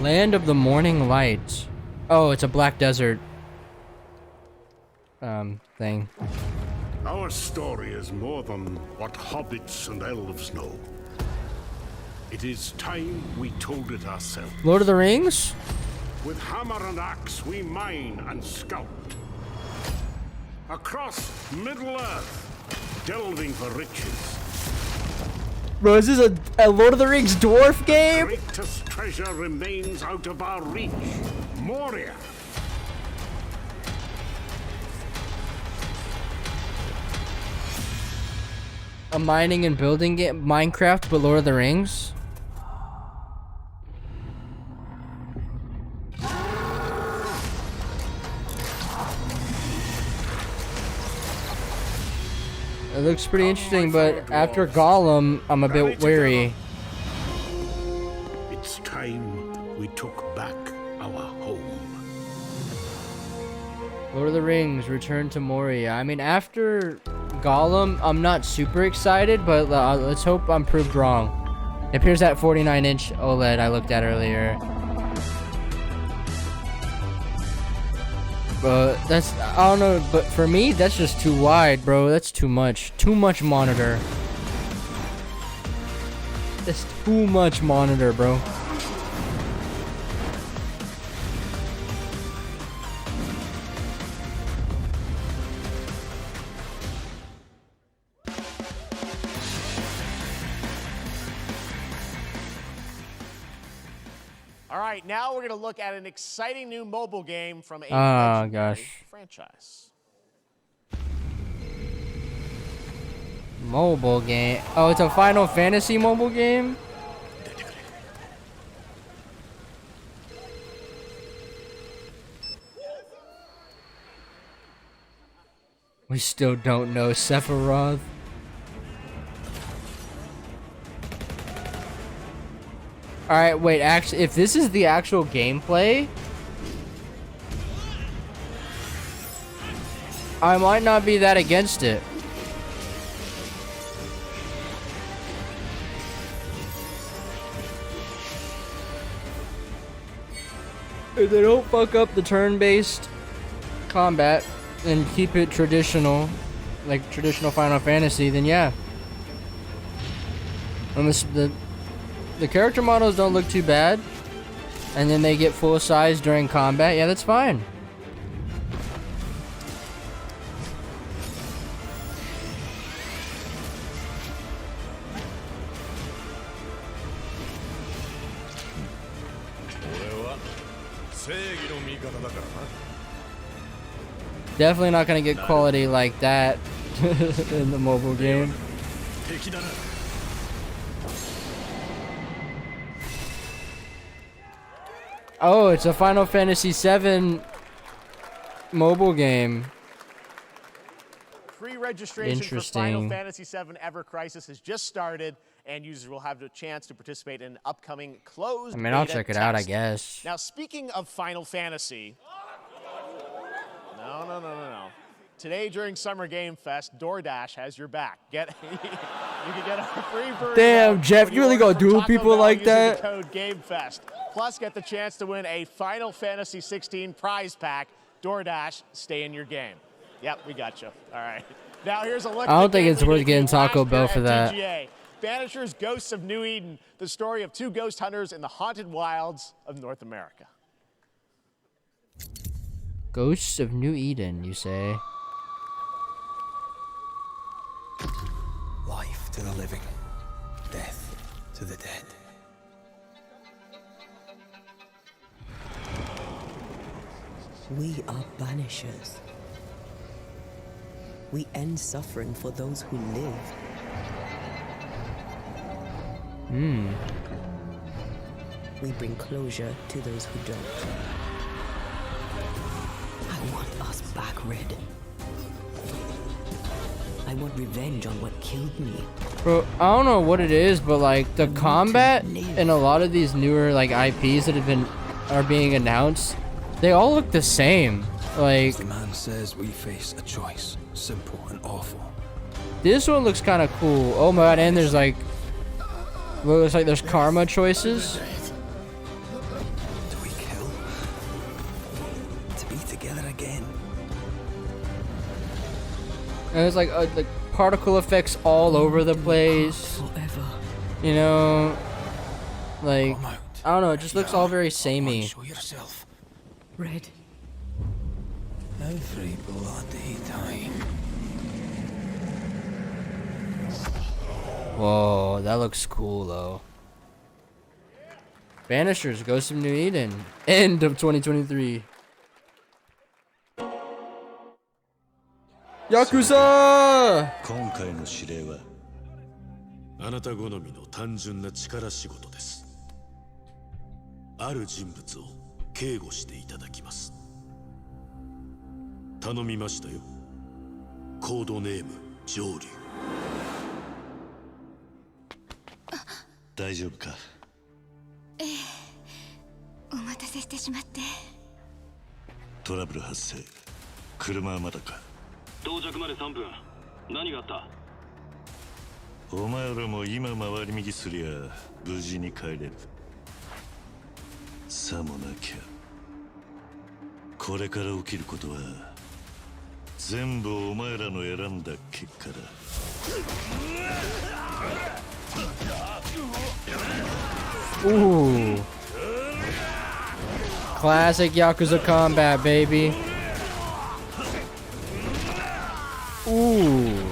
Land of the Morning Light. Oh, it's a Black Desert thing. Our story is more than what hobbits and elves know. It is time we told it ourselves. Lord of the Rings? With hammer and axe, we mine and scout. Across Middle-earth, delving for riches. Bro, is this a Lord of the Rings dwarf game? Greatest treasure remains out of our reach. Moria. A mining and building game? Minecraft, but Lord of the Rings? It looks pretty interesting, but after Gollum, I'm a bit wary. It's time we took back our home. Lord of the Rings, Return to Moria. I mean, after Gollum, I'm not super excited, but let's hope I'm proved wrong. It appears that 49-inch OLED I looked at earlier. Bro, that's, I don't know, but for me, that's just too wide, bro. That's too much. Too much monitor. That's too much monitor, bro. All right, now we're going to look at an exciting new mobile game from a legendary franchise. Mobile game. Oh, it's a Final Fantasy mobile game? We still don't know Sephiroth. Alright, wait, actually, if this is the actual gameplay, I might not be that against it. If they don't fuck up the turn-based combat and keep it traditional, like traditional Final Fantasy, then yeah. And the character models don't look too bad, and then they get full size during combat, yeah, that's fine. Definitely not gonna get quality like that in the mobile game. Oh, it's a Final Fantasy VII mobile game. Pre-registration for Final Fantasy VII Ever Crisis has just started, and users will have the chance to participate in upcoming closed beta I'll check it out, I test. guess. Now, speaking of Final Fantasy, no. Today during Summer Game Fest, DoorDash has your back. You can get a free burrito. Damn, Jeff, you really gonna do people like that? The code GameFest. Plus, get the chance to win a Final Fantasy 16 prize pack. DoorDash, stay in your game. Yep, we got you. All right. Now here's a look. I don't think it's worth getting Taco Bell for that. TGA. Banishers Ghosts of New Eden, the story of two ghost hunters in the haunted wilds of North America. Ghosts of New Eden, you say? Life to the living, death to the dead. We are banishers. We end suffering for those who live. We bring closure to those who don't. I want us back, Red. I want revenge on what killed me. Bro, I don't know what it is, but like the combat in a lot of these newer like IPs that are being announced, they all look the same. Like the man says we face a choice, simple and awful. This one looks kind of cool. Oh my god, and there's like looks like there's karma choices. Do we kill? To be together again. And there's like particle effects all over the place. You know, like I don't know. It just looks all very samey. Show yourself. Red. Every bloody time. Whoa, that looks cool though. Banishers, Ghosts of New Eden, end of 2023. Yakuza! 今回の指令はあなた好みの単純な力仕事です。ある人物を警護していただきます。頼みましたよ。コードネーム上流。大丈夫か？ええ、お待たせしてしまって。トラブル発生。車はまだか？到着まで3分。何があった？お前らも今回り右すりゃ無事に帰れる。さもなきゃこれから起きることは全部お前らの選んだ結果だ。Ooh. Classic Yakuza combat, baby. Ooh.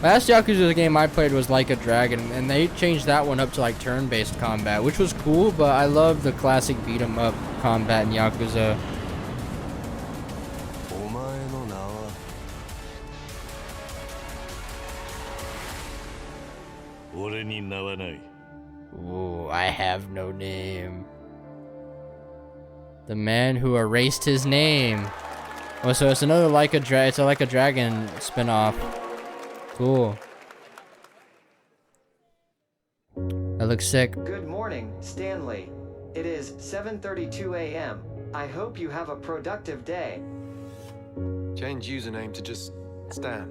Last Yakuza game I played was Like a Dragon, and they changed that one up to like turn-based combat, which was cool, but I love the classic beat-em-up combat in Yakuza. Ooh, I have no name. The man who erased his name. Oh, so it's another Like a Dragon spin-off. Cool. That looks sick. Good morning, Stanley. It is 7:32 a.m. I hope you have a productive day. Change username to just Stan.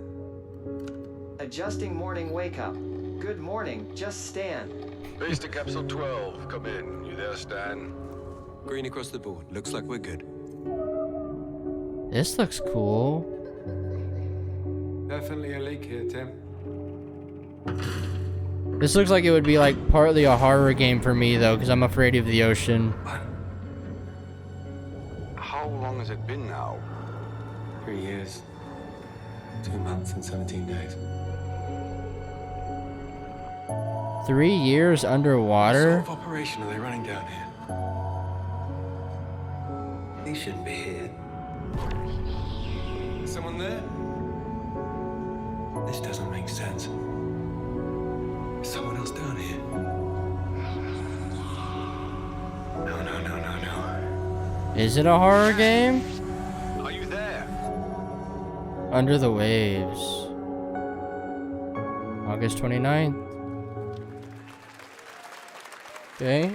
Adjusting morning wake up. Good morning, just Stan. Base to Capsule 12. Come in. You there, Stan? Green across the board. Looks like we're good. This looks cool. Definitely a leak here, Tim. This looks like it would be like partly a horror game for me though, because I'm afraid of the ocean. How long has it been now? 3 years. 2 months and 17 days. 3 years underwater? What sort of operation are they running down here? He shouldn't be here. Is someone there? This doesn't make sense. Is someone else down here? No, no, no, no, no. Is it a horror game? Are you there? Under the Waves. August 29th. Okay.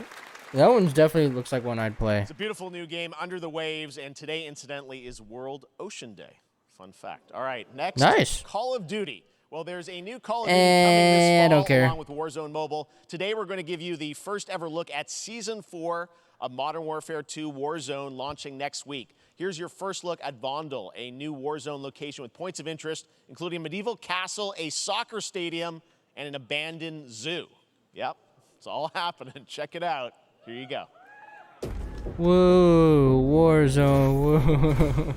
That one's definitely looks like one I'd play. It's a beautiful new game, Under the Waves, and today, incidentally, is World Ocean Day. Fun fact. All right, next, nice. Call of Duty. Well, there's a new Call of Duty coming this fall I don't care. along with Warzone Mobile. Today, we're going to give you the first ever look at Season 4 of Modern Warfare 2 Warzone launching next week. Here's your first look at Vondel, a new Warzone location with points of interest, including a medieval castle, a soccer stadium, and an abandoned zoo. Yep, it's all happening. Check it out. Here you go. Whoa, Warzone, whoa.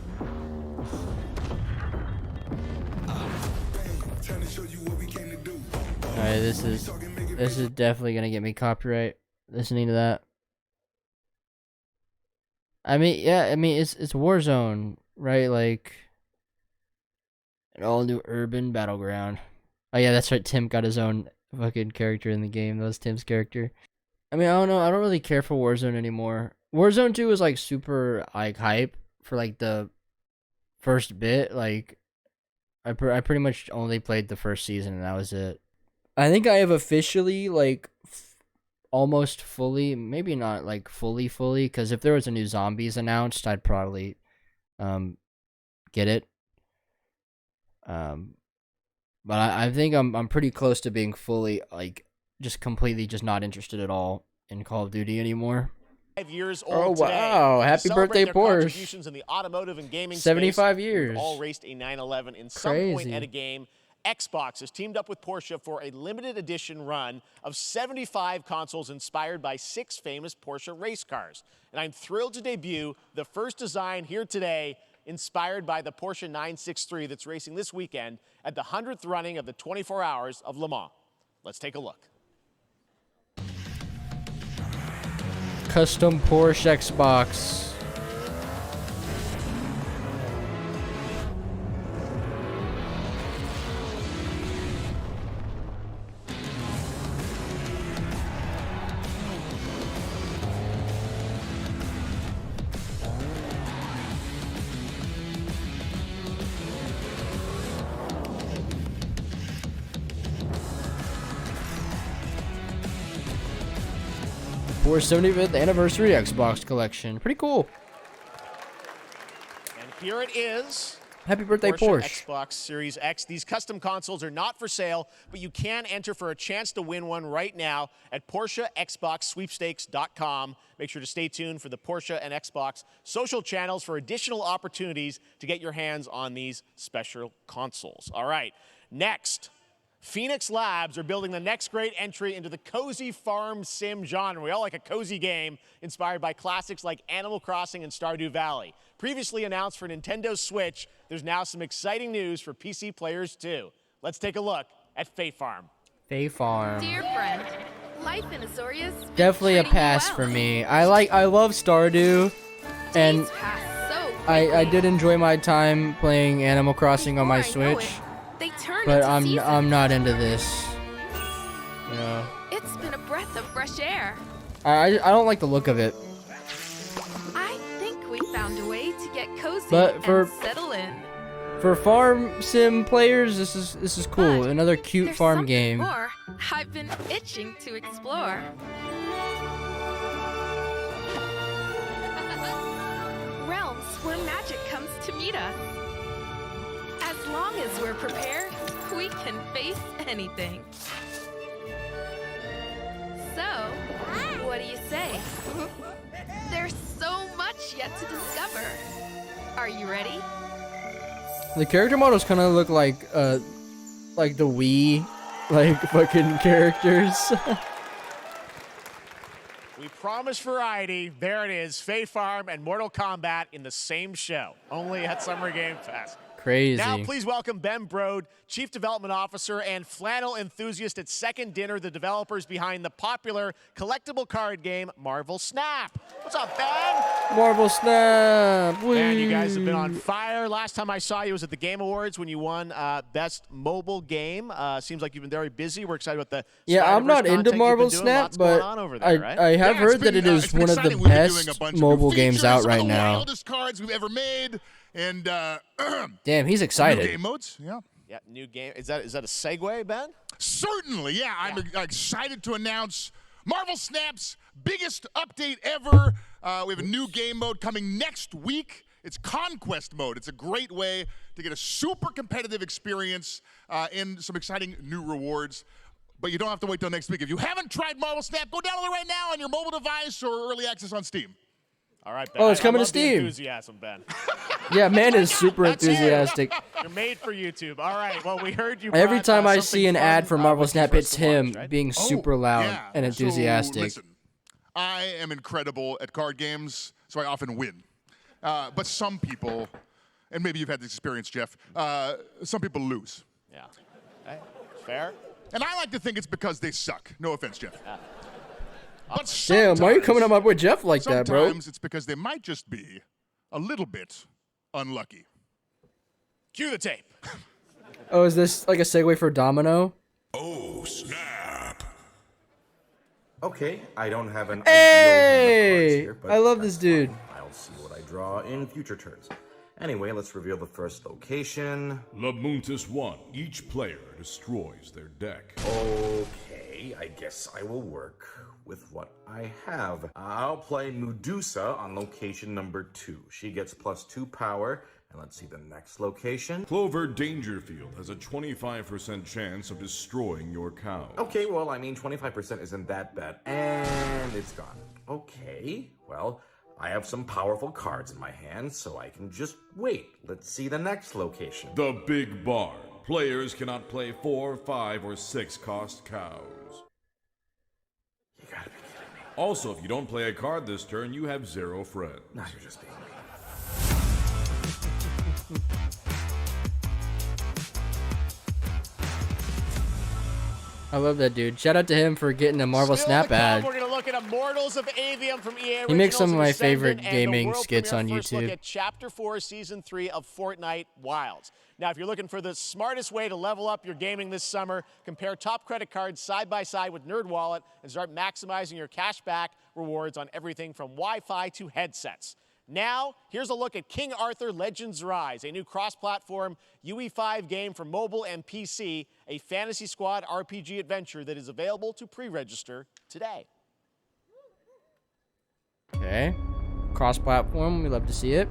Alright, this is definitely gonna get me copyright listening to that. I mean, yeah, I mean it's Warzone, right? Like an all new urban battleground. Oh yeah, that's right, Tim got his own fucking character in the game. That was Tim's character. I mean, I don't know, I don't really care for Warzone anymore. Warzone 2 was like super like hype for like the first bit. Like I pretty much only played the first season and that was it. I think I have officially like almost fully, maybe not like fully, because if there was a new Zombies announced, I'd probably get it. But I think I'm pretty close to being fully like just completely just not interested at all in Call of Duty anymore. 5 years old oh wow! Today. Happy birthday, Porsche! Contributions in the automotive and gaming 75 space. years. All raced a 911 in some point at a game. Xbox has teamed up with Porsche for a limited edition run of 75 consoles inspired by 6 famous Porsche race cars. And I'm thrilled to debut the first design here today inspired by the Porsche 963 that's racing this weekend at the 100th running of the 24 Hours of Le Mans. Let's take a look. Custom Porsche Xbox. Porsche 75th Anniversary Xbox Collection. Pretty cool. And here it is. Happy birthday, Porsche. Xbox Series X. These custom consoles are not for sale, but you can enter for a chance to win one right now at PorscheXboxSweepstakes.com. Make sure to stay tuned for the Porsche and Xbox social channels for additional opportunities to get your hands on these special consoles. All right, next. Phoenix Labs are building the next great entry into the cozy farm sim genre. We all like a cozy game inspired by classics like Animal Crossing and Stardew Valley. Previously announced for Nintendo Switch, there's now some exciting news for PC players too. Let's take a look at Fae Farm. Fae Farm. Dear friend, life in Azoria's Definitely a pass for me. I love Stardew, and I did enjoy my time playing Animal Crossing on my Switch. But I'm not into this. You know. It's been a breath of fresh air. I don't like the look of it. I think we found a way to get cozy But for and settle in. For farm sim players, this is cool. Another cute There's farm something game. more I've been itching to explore. Realms where magic comes to meet us. As long as we're prepared, we can face anything. So, what do you say? There's so much yet to discover. Are you ready? The character models kind of look like the Wii, like fucking characters. We promised variety. There it is. Fae Farm and Mortal Kombat in the same show, only at Summer Game Fest. Crazy. Now, please welcome Ben Brode, Chief Development Officer and flannel enthusiast at Second Dinner, the developers behind the popular collectible card game Marvel Snap. What's up, Ben? Marvel Snap. Man, you guys have been on fire. Last time I saw you was at the Game Awards when you won Best Mobile Game. Seems like you've been very busy. We're excited about the I'm not into Marvel Snap, but I have heard that it is one of the best mobile games out right now. Wildest cards we've ever made. And damn, he's excited. New game modes, yeah. Yeah, new game. Is that a segue, Ben? Certainly, yeah. I'm excited to announce Marvel Snap's biggest update ever. We have a new game mode coming next week. It's Conquest mode. It's a great way to get a super competitive experience and some exciting new rewards. But you don't have to wait till next week. If you haven't tried Marvel Snap, go download it right now on your mobile device or early access on Steam. All right, Ben. Oh, it's coming to I love the Steam. Enthusiasm, Ben. Yeah, man is super enthusiastic. You're made for YouTube. All right. Well, we heard you. Every brought, time I something see an fun, ad for Marvel with Snap, you it's first to him watch, right? being super loud and enthusiastic. So, listen, I am incredible at card games, so I often win. But some people, and maybe you've had this experience, Jeff, some people lose. Yeah. Hey, fair. And I like to think it's because they suck. No offense, Jeff. But Damn, why are you coming on my boy Jeff like that, bro? Sometimes it's because they might just be a little bit unlucky. Cue the tape. Oh, is this like a segue for Domino? Oh, snap. Okay, I don't have an Hey! here, but I love this dude. I'll see what I draw in future turns. Anyway, let's reveal the first location. Lamuntis 1. Each player destroys their deck. Okay, I guess I will work with what I have. I'll play Medusa on location number 2. She gets +2 power. And let's see the next location. Clover Dangerfield has a 25% chance of destroying your cow. Okay, well, I mean, 25% isn't that bad. And it's gone. Okay, well, I have some powerful cards in my hand, so I can just wait. Let's see the next location. The Big Barn. Players cannot play 4, 5, or 6 cost cows. You gotta be kidding me. Also, if you don't play a card this turn, you have 0 friends. No, you're just being mean. I love that dude. Shout out to him for getting a Marvel Snap ad. We're going to look at Immortals of Avium from EA. He makes some of my favorite and gaming the world skits on premiere. First look YouTube. at Chapter 4, Season 3 of Fortnite Wilds. Now, if you're looking for the smartest way to level up your gaming this summer, compare top credit cards side by side with NerdWallet and start maximizing your cashback rewards on everything from Wi-Fi to headsets. Now, here's a look at King Arthur Legends Rise, a new cross-platform UE5 game for mobile and PC, a Fantasy Squad RPG adventure that is available to pre-register today. Okay. Cross-platform. We love to see it.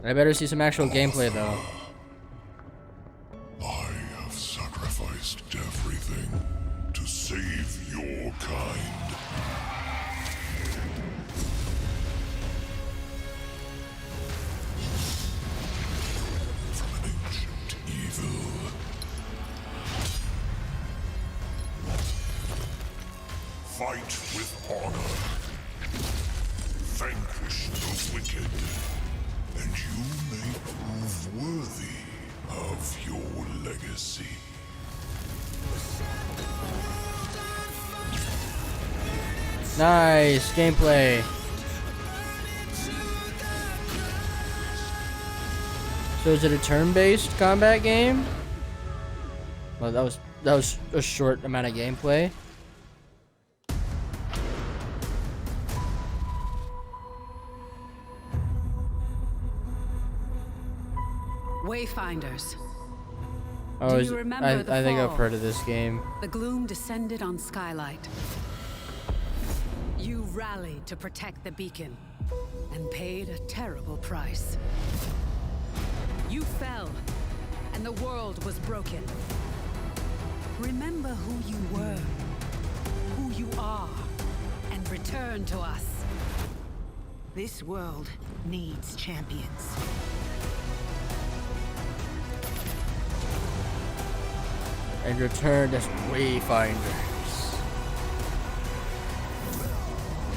I better see some actual gameplay though. I have sacrificed everything to save your kind. From an ancient evil. Fight with honor. Vanquish the wicked. And you may prove worthy of your legacy. Nice gameplay. So is it a turn-based combat game? Well, that was a short amount of gameplay. Wayfinders. Oh, Do you remember I think I've fall? heard of this game. The gloom descended on Skylight. You rallied to protect the beacon and paid a terrible price. You fell, and the world was broken. Remember who you were, who you are, and return to us. This world needs champions. And return as Wayfinders.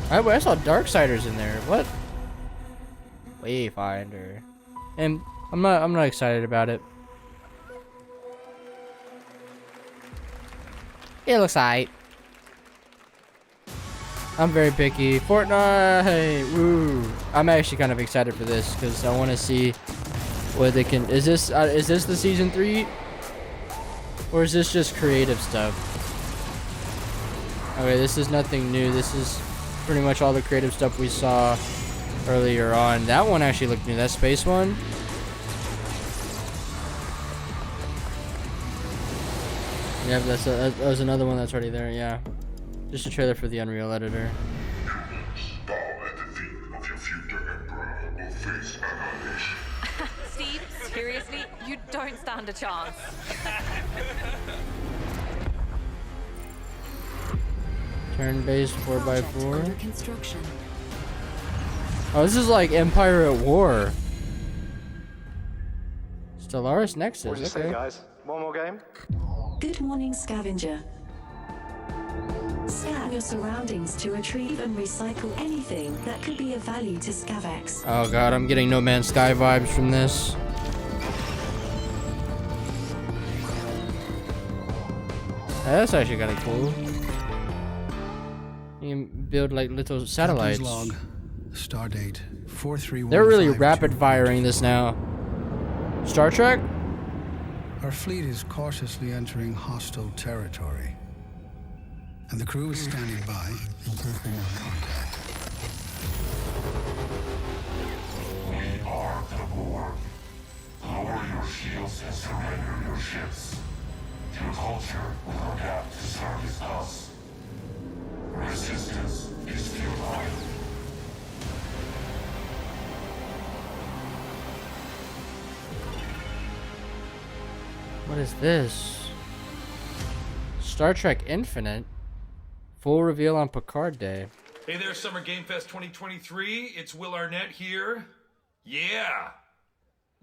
I saw Darksiders in there. What? Wayfinder. And I'm not excited about it. It looks alright. I'm very picky. Fortnite! Woo! I'm actually kind of excited for this because I want to see what they can. Is this the season 3? Or is this just creative stuff? Okay, this is nothing new. This is pretty much all the creative stuff we saw earlier on. That one actually looked new. That space one. Yeah, that was another one that's already there. Yeah, just a trailer for the Unreal Editor. Bow at the feet of your future emperor or face annihilation. Steve, seriously, you don't stand a chance. Turn-based 4x4. Under construction. Oh, this is like Empire at War. Stellaris Nexus. What'd you say, guys? One more game? Good morning, scavenger. Scan your surroundings to retrieve and recycle anything that could be of value to Scavex. Oh god, I'm getting No Man's Sky vibes from this. That's actually kind of cool. You can build like little satellites. Log. Stardate 431. They're really rapid firing this now. Star Trek? Our fleet is cautiously entering hostile territory. And the crew is standing by in case they have contact. We are the Borg. Lower your shields and surrender your ships. Your culture will adapt to service us. Resistance is futile. What is this? Star Trek Infinite? Full reveal on Picard Day. Hey there, Summer Game Fest 2023. It's Will Arnett here. Yeah.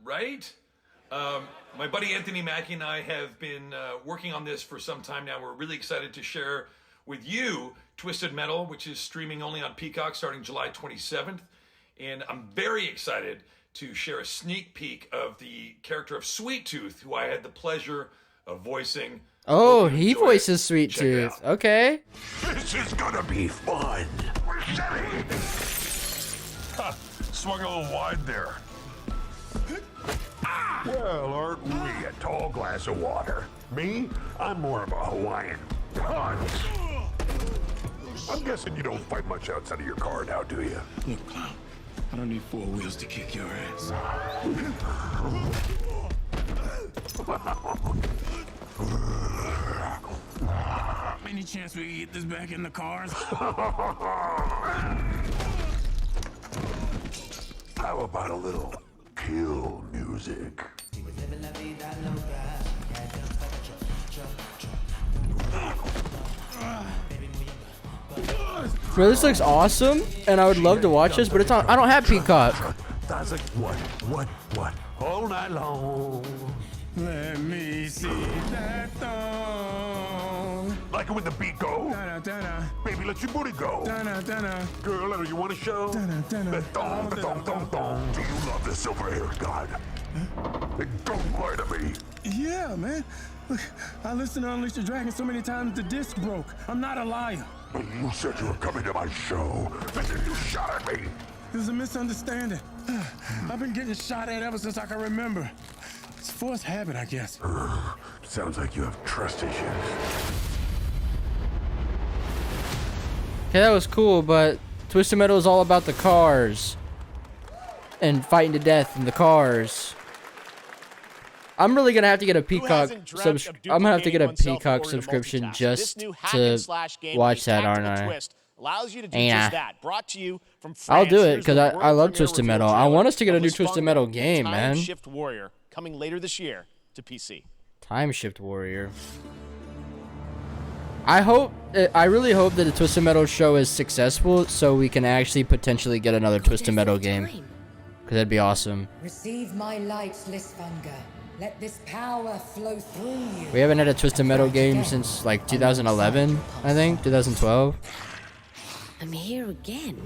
Right? My buddy Anthony Mackie and I have been working on this for some time now. We're really excited to share with you Twisted Metal, which is streaming only on Peacock starting July 27th. And I'm very excited to share a sneak peek of the character of Sweet Tooth, who I had the pleasure of voicing. Oh, he voices Sweet Tooth. Okay. This is gonna be fun. Swung a little wide there. Well, aren't we a tall glass of water? Me? I'm more of a Hawaiian punch. I'm guessing you don't fight much outside of your car now, do you? Look, clown, I don't need 4 wheels to kick your ass. Any chance we get this back in the cars? How about a little chill music. Bro, this looks awesome, and I would love to watch this, but it's on. I don't have Peacock. That's like what? All night long. Let me see that thong. Like it when the beat go. Da-da-da-da. Baby, let your booty go. Da-da-da-da. Girl, you want to show? The thong. Do you love the silver-haired god? Don't lie to me. Yeah, man. Look, I listened to Unleash the Dragon so many times the disc broke. I'm not a liar. But you said you were coming to my show. And then you shot at me. It was a misunderstanding. I've been getting shot at ever since I can remember. It's forced habit, I guess. Sounds like you have trust issues. Okay, that was cool, but Twisted Metal is all about the cars and fighting to death in the cars. I'm really gonna have to get a Peacock subscription just to watch that, aren't I? Allows you to do just that. Brought to you from France. I'll do it because I love Twisted Metal. I want us to get a new Twisted Metal game, man. Time Shift Warrior coming later this year to PC. Time Shift Warrior. I really hope that the Twisted Metal show is successful, so we can actually potentially get another Twisted Metal game. Because that'd be awesome. Receive my light, Lysvanger. Let this power flow through you. We haven't had a Twisted Metal game since like 2011, I think, 2012. I'm here again.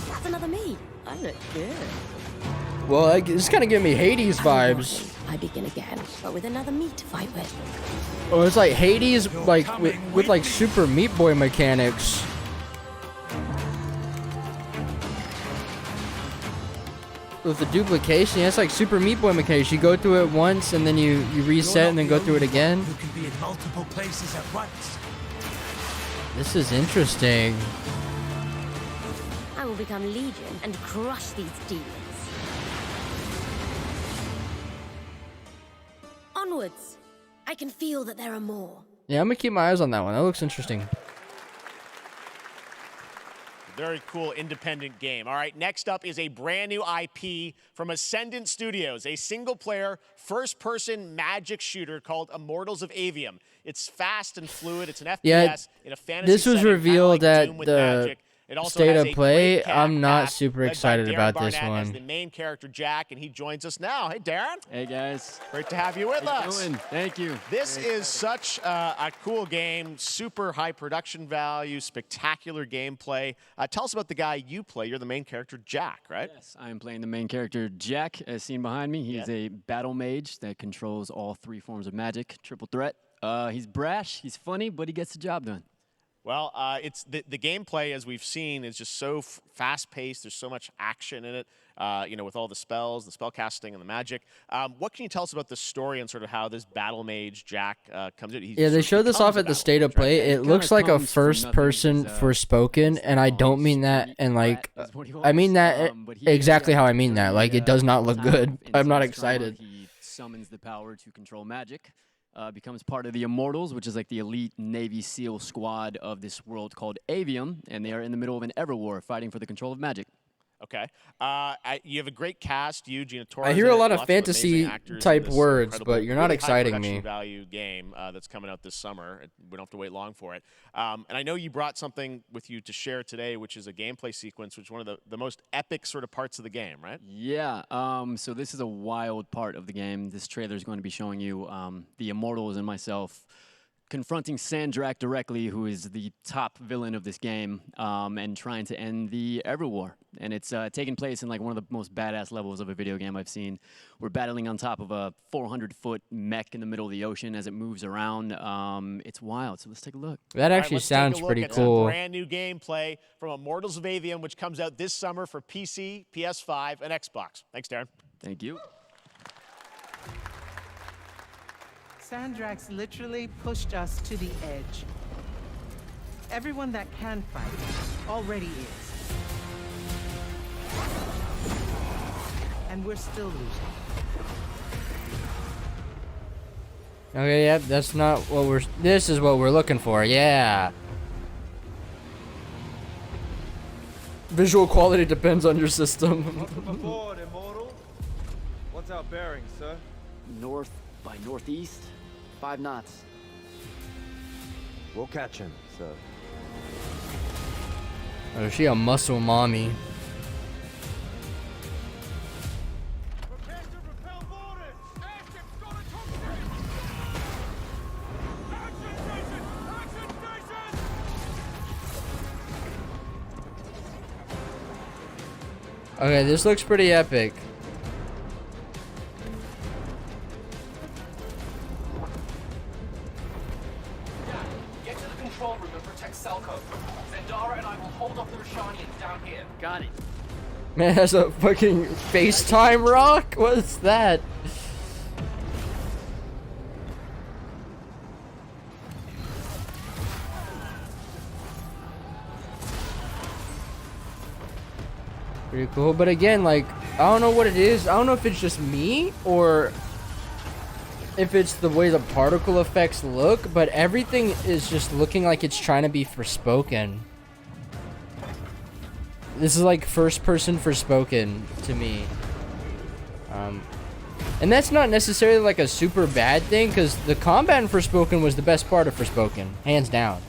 That's another me. I look good. Well, it's kind of giving me Hades vibes. I begin again, but with another me to fight with. Oh, it's like Hades, like with like Super Meat Boy mechanics. With the duplication, it's like Super Meat Boy mechanics. You go through it once, and then you reset, and then go through it again. You can be in multiple places at once. This is interesting. I will become Legion and crush these demons. Onwards. I can feel that there are more. Yeah, I'm gonna keep my eyes on that one. That looks interesting. Very cool independent game. All right, next up is a brand new IP from Ascendant Studios, a single-player, first-person magic shooter called Immortals of Avium. It's fast and fluid. It's an FPS in a fantasy this was setting, revealed kinda like at Doom with the magic. It also State has of a Play. great I'm not cast super led by excited Darren about this Barnett as one. the main character, Jack, and he joins us now. Hey, Darren. Hey, guys. Great to have you with How you us. doing? Thank you. This is such a cool game, super high production value, spectacular gameplay. Tell us about the guy you play. You're the main character, Jack, right? Yes, I am playing the main character, Jack, as seen behind me. He's a battle mage that controls all three forms of magic, triple threat. He's brash, he's funny, but he gets the job done. Well, it's the gameplay, as we've seen, is just so fast-paced. There's so much action in it, with all the spells, the spell casting, and the magic. What can you tell us about the story and sort of how this battle mage, Jack, comes in? Yeah, they showed this off at the State of Play. It looks like a first-person Forspoken, and I don't mean that, and like, I mean that exactly how I mean that. Like, it does not look good. I'm not excited. He summons the power to control magic. Becomes part of the Immortals, which is like the elite Navy SEAL squad of this world called Avium, and they are in the middle of an Everwar fighting for the control of magic. Okay. You have a great cast. You, Gina Torres. I hear a lot of fantasy type words, but you're not really exciting high me. production value game that's coming out this summer. We don't have to wait long for it. And I know you brought something with you to share today, which is a gameplay sequence, which is one of the most epic sort of parts of the game, right? Yeah. So this is a wild part of the game. This trailer is going to be showing you the Immortals and myself confronting Sandrak directly, who is the top villain of this game, and trying to end the Everwar. And it's taking place in like one of the most badass levels of a video game I've seen. We're battling on top of a 400-foot mech in the middle of the ocean as it moves around. It's wild, so let's take a look. That actually sounds pretty cool. Brand new gameplay from Immortals of Avium, which comes out this summer for PC, PS5, and Xbox. Thanks, Darren. Thank you. Sandrax literally pushed us to the edge. Everyone that can fight already is. And we're still losing. Okay, yep, that's not what this is what we're looking for, yeah. visual quality depends on your system. Welcome aboard, Immortal. What's our bearing, sir? North by northeast, 5 knots. We'll catch him, sir. Oh, is she a muscle mommy? Okay, this looks pretty epic. Get to the control room and protect Selko. Zendara and I will hold off the Rashanians down here. Got it. Man, that's a fucking FaceTime rock? What's that? Pretty cool, but again, like, I don't know what it is. I don't know if it's just me or if it's the way the particle effects look, but everything is just looking like it's trying to be Forspoken. This is like first person Forspoken to me. And that's not necessarily like a super bad thing, because the combat in Forspoken was the best part of Forspoken, hands down.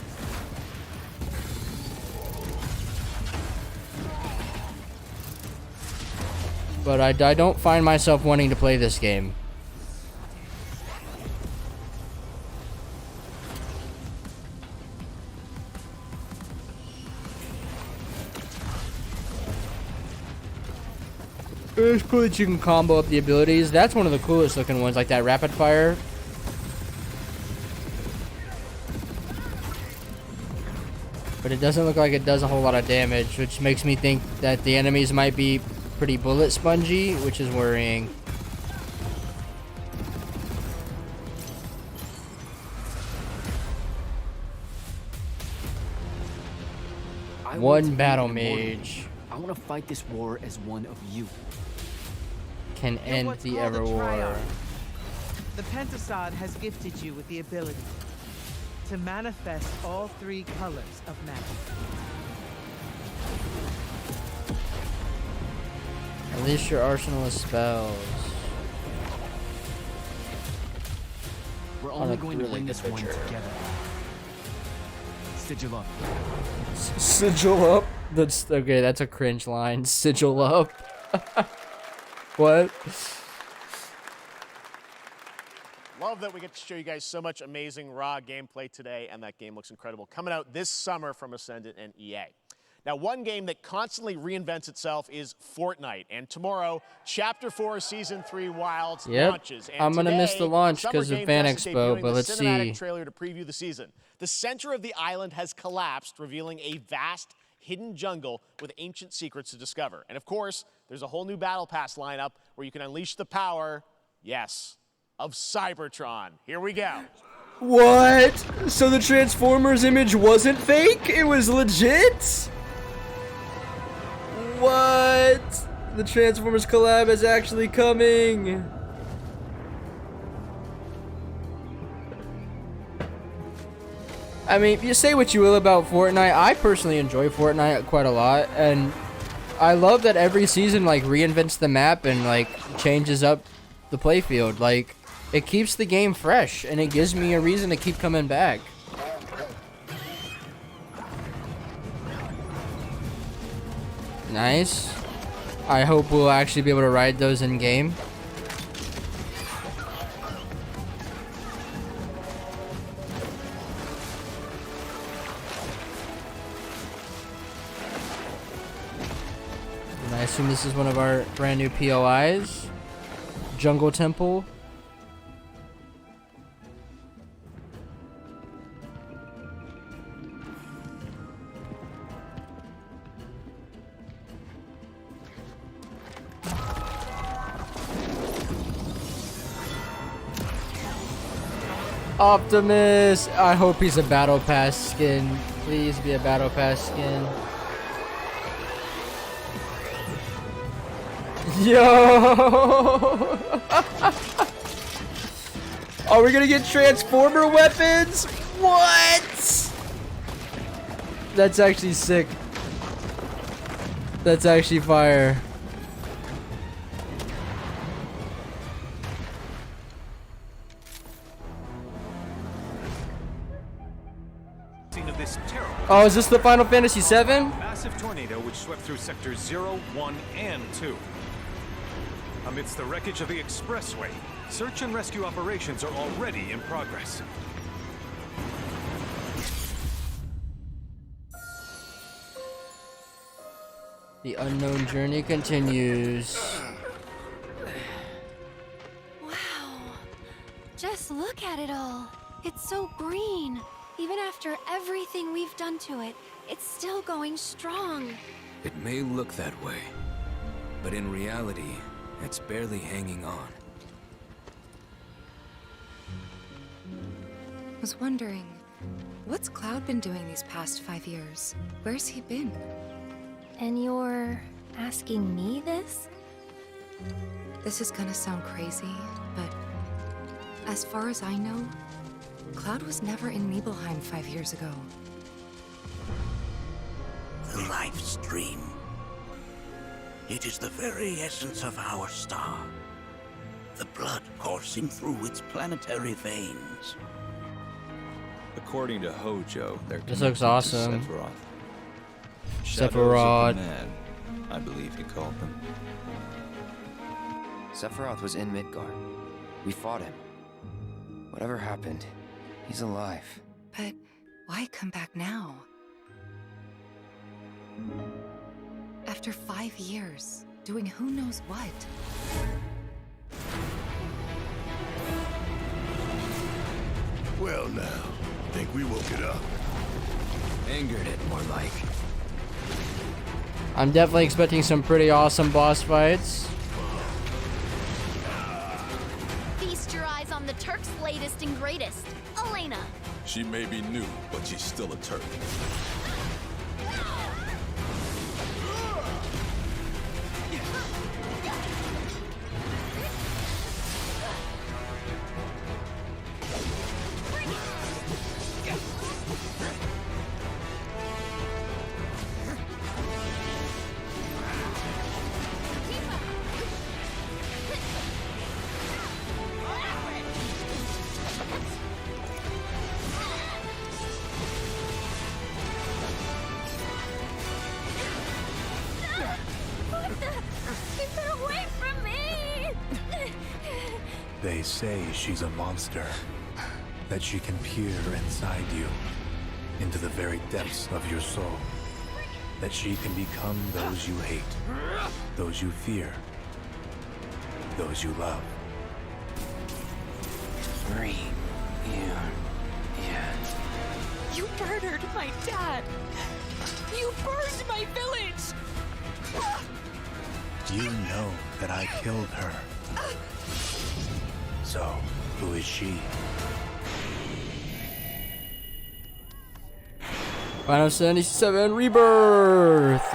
But I don't find myself wanting to play this game. It's cool that you can combo up the abilities. That's one of the coolest looking ones, like that rapid fire. But it doesn't look like it does a whole lot of damage, which makes me think that the enemies might be pretty bullet spongy, which is worrying. One battle mage I want to fight this war as one of you. Can You're end what's the called a ever war. triarch. The Pentasod has gifted you with the ability to manifest all 3 colors of magic. Unleash your arsenal of spells. We're On only a going to thrilling win this one adventure. together. Sigil up. Sigil up? That's okay, that's a cringe line. Sigil up. What? Love that we get to show you guys so much amazing raw gameplay today, and that game looks incredible. Coming out this summer from Ascendant and EA. Now, one game that constantly reinvents itself is Fortnite, and tomorrow, Chapter 4, Season 3 Wilds launches. And I'm gonna miss the today, launch Summer 'cause of Game Fan Fest is Expo, debuting but the let's cinematic see. trailer to preview the season. The center of the island has collapsed, revealing a vast, hidden jungle with ancient secrets to discover. And of course, there's a whole new Battle Pass lineup where you can unleash the power, yes, of Cybertron. Here we go. What? So the Transformers image wasn't fake? It was legit? What? The Transformers collab is actually coming. I mean, you say what you will about Fortnite. I personally enjoy Fortnite quite a lot, and I love that every season like reinvents the map and like changes up the playfield. Like, it keeps the game fresh, and it gives me a reason to keep coming back. Nice. I hope we'll actually be able to ride those in game. And I assume this is one of our brand new POIs. Jungle Temple. Optimus! I hope he's a Battle Pass skin. Please be a Battle Pass skin. Yo! Are we gonna get Transformer weapons? What? That's actually sick. That's actually fire. Of this terrible Oh, is this the Final Fantasy VII? massive tornado which swept through sectors 0, 1, and 2. Amidst the wreckage of the expressway, search and rescue operations are already in progress. The unknown journey continues. Wow. Just look at it all. It's so green. Even after everything we've done to it, it's still going strong. It may look that way, but in reality, it's barely hanging on. Was wondering, what's Cloud been doing these past 5 years? Where's he been? And you're asking me this? This is gonna sound crazy, but as far as I know, Cloud was never in Nibelheim 5 years ago. The life stream. It is the very essence of our star. The blood coursing through its planetary veins. According to Hojo, their This looks awesome. Sephiroth. Sephiroth. Shadows of the Man, I believe he called them. Sephiroth was in Midgard. We fought him. Whatever happened, he's alive. But why come back now? After 5 years, doing who knows what? Well now, think we woke it up. Angered it, more like. I'm definitely expecting some pretty awesome boss fights. Feast your eyes on the Turk's latest and greatest, Elena. She may be new, but she's still a Turk. They say she's a monster, that she can peer inside you, into the very depths of your soul, that she can become those you hate, those you fear, those you love. Green. Yeah. You murdered my dad! You burned my village! You know that I killed her. So, who is she? Final Fantasy VII Rebirth!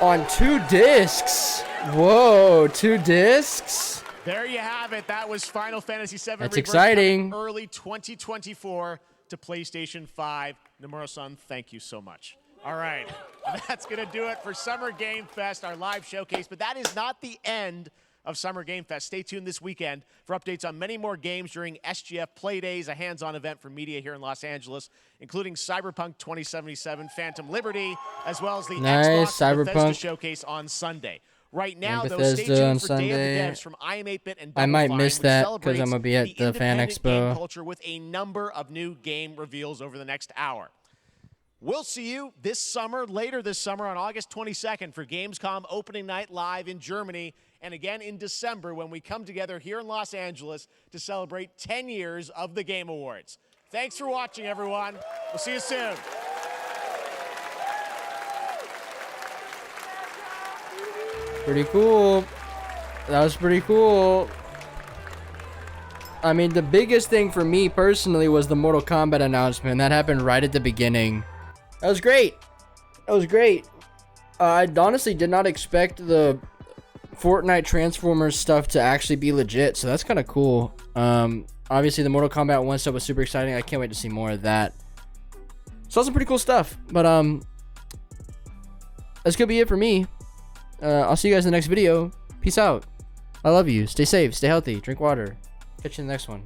On 2 discs! Whoa, 2 discs? There you have it. That was Final Fantasy VII That's Rebirth exciting. coming early 2024 to PlayStation 5. Nomura-san, thank you so much. All right, that's going to do it for Summer Game Fest, our live showcase. But that is not the end of Summer Game Fest. Stay tuned this weekend for updates on many more games during SGF Play Days, a hands-on event for media here in Los Angeles, including Cyberpunk 2077, Phantom Liberty, as well as the Xbox and Bethesda showcase on Sunday. Right now, though, stay tuned for Day of the Devs from IM8bit and Double I might Fine, miss which that because celebrates I'm going to be at the Fan independent game Expo. culture with a number of new game reveals over the next hour. We'll see you later this summer on August 22nd for Gamescom opening night live in Germany, and again in December when we come together here in Los Angeles to celebrate 10 years of the Game Awards. Thanks for watching, everyone. We'll see you soon. Pretty cool. That was pretty cool. I mean, the biggest thing for me personally was the Mortal Kombat announcement. That happened right at the beginning. That was great. That was great. I honestly did not expect the Fortnite Transformers stuff to actually be legit, so that's kind of cool. Obviously, the Mortal Kombat 1 stuff was super exciting. I can't wait to see more of that. So that's some pretty cool stuff. But that's gonna be it for me. I'll see you guys in the next video. Peace out. I love you. Stay safe. Stay healthy. Drink water. Catch you in the next one.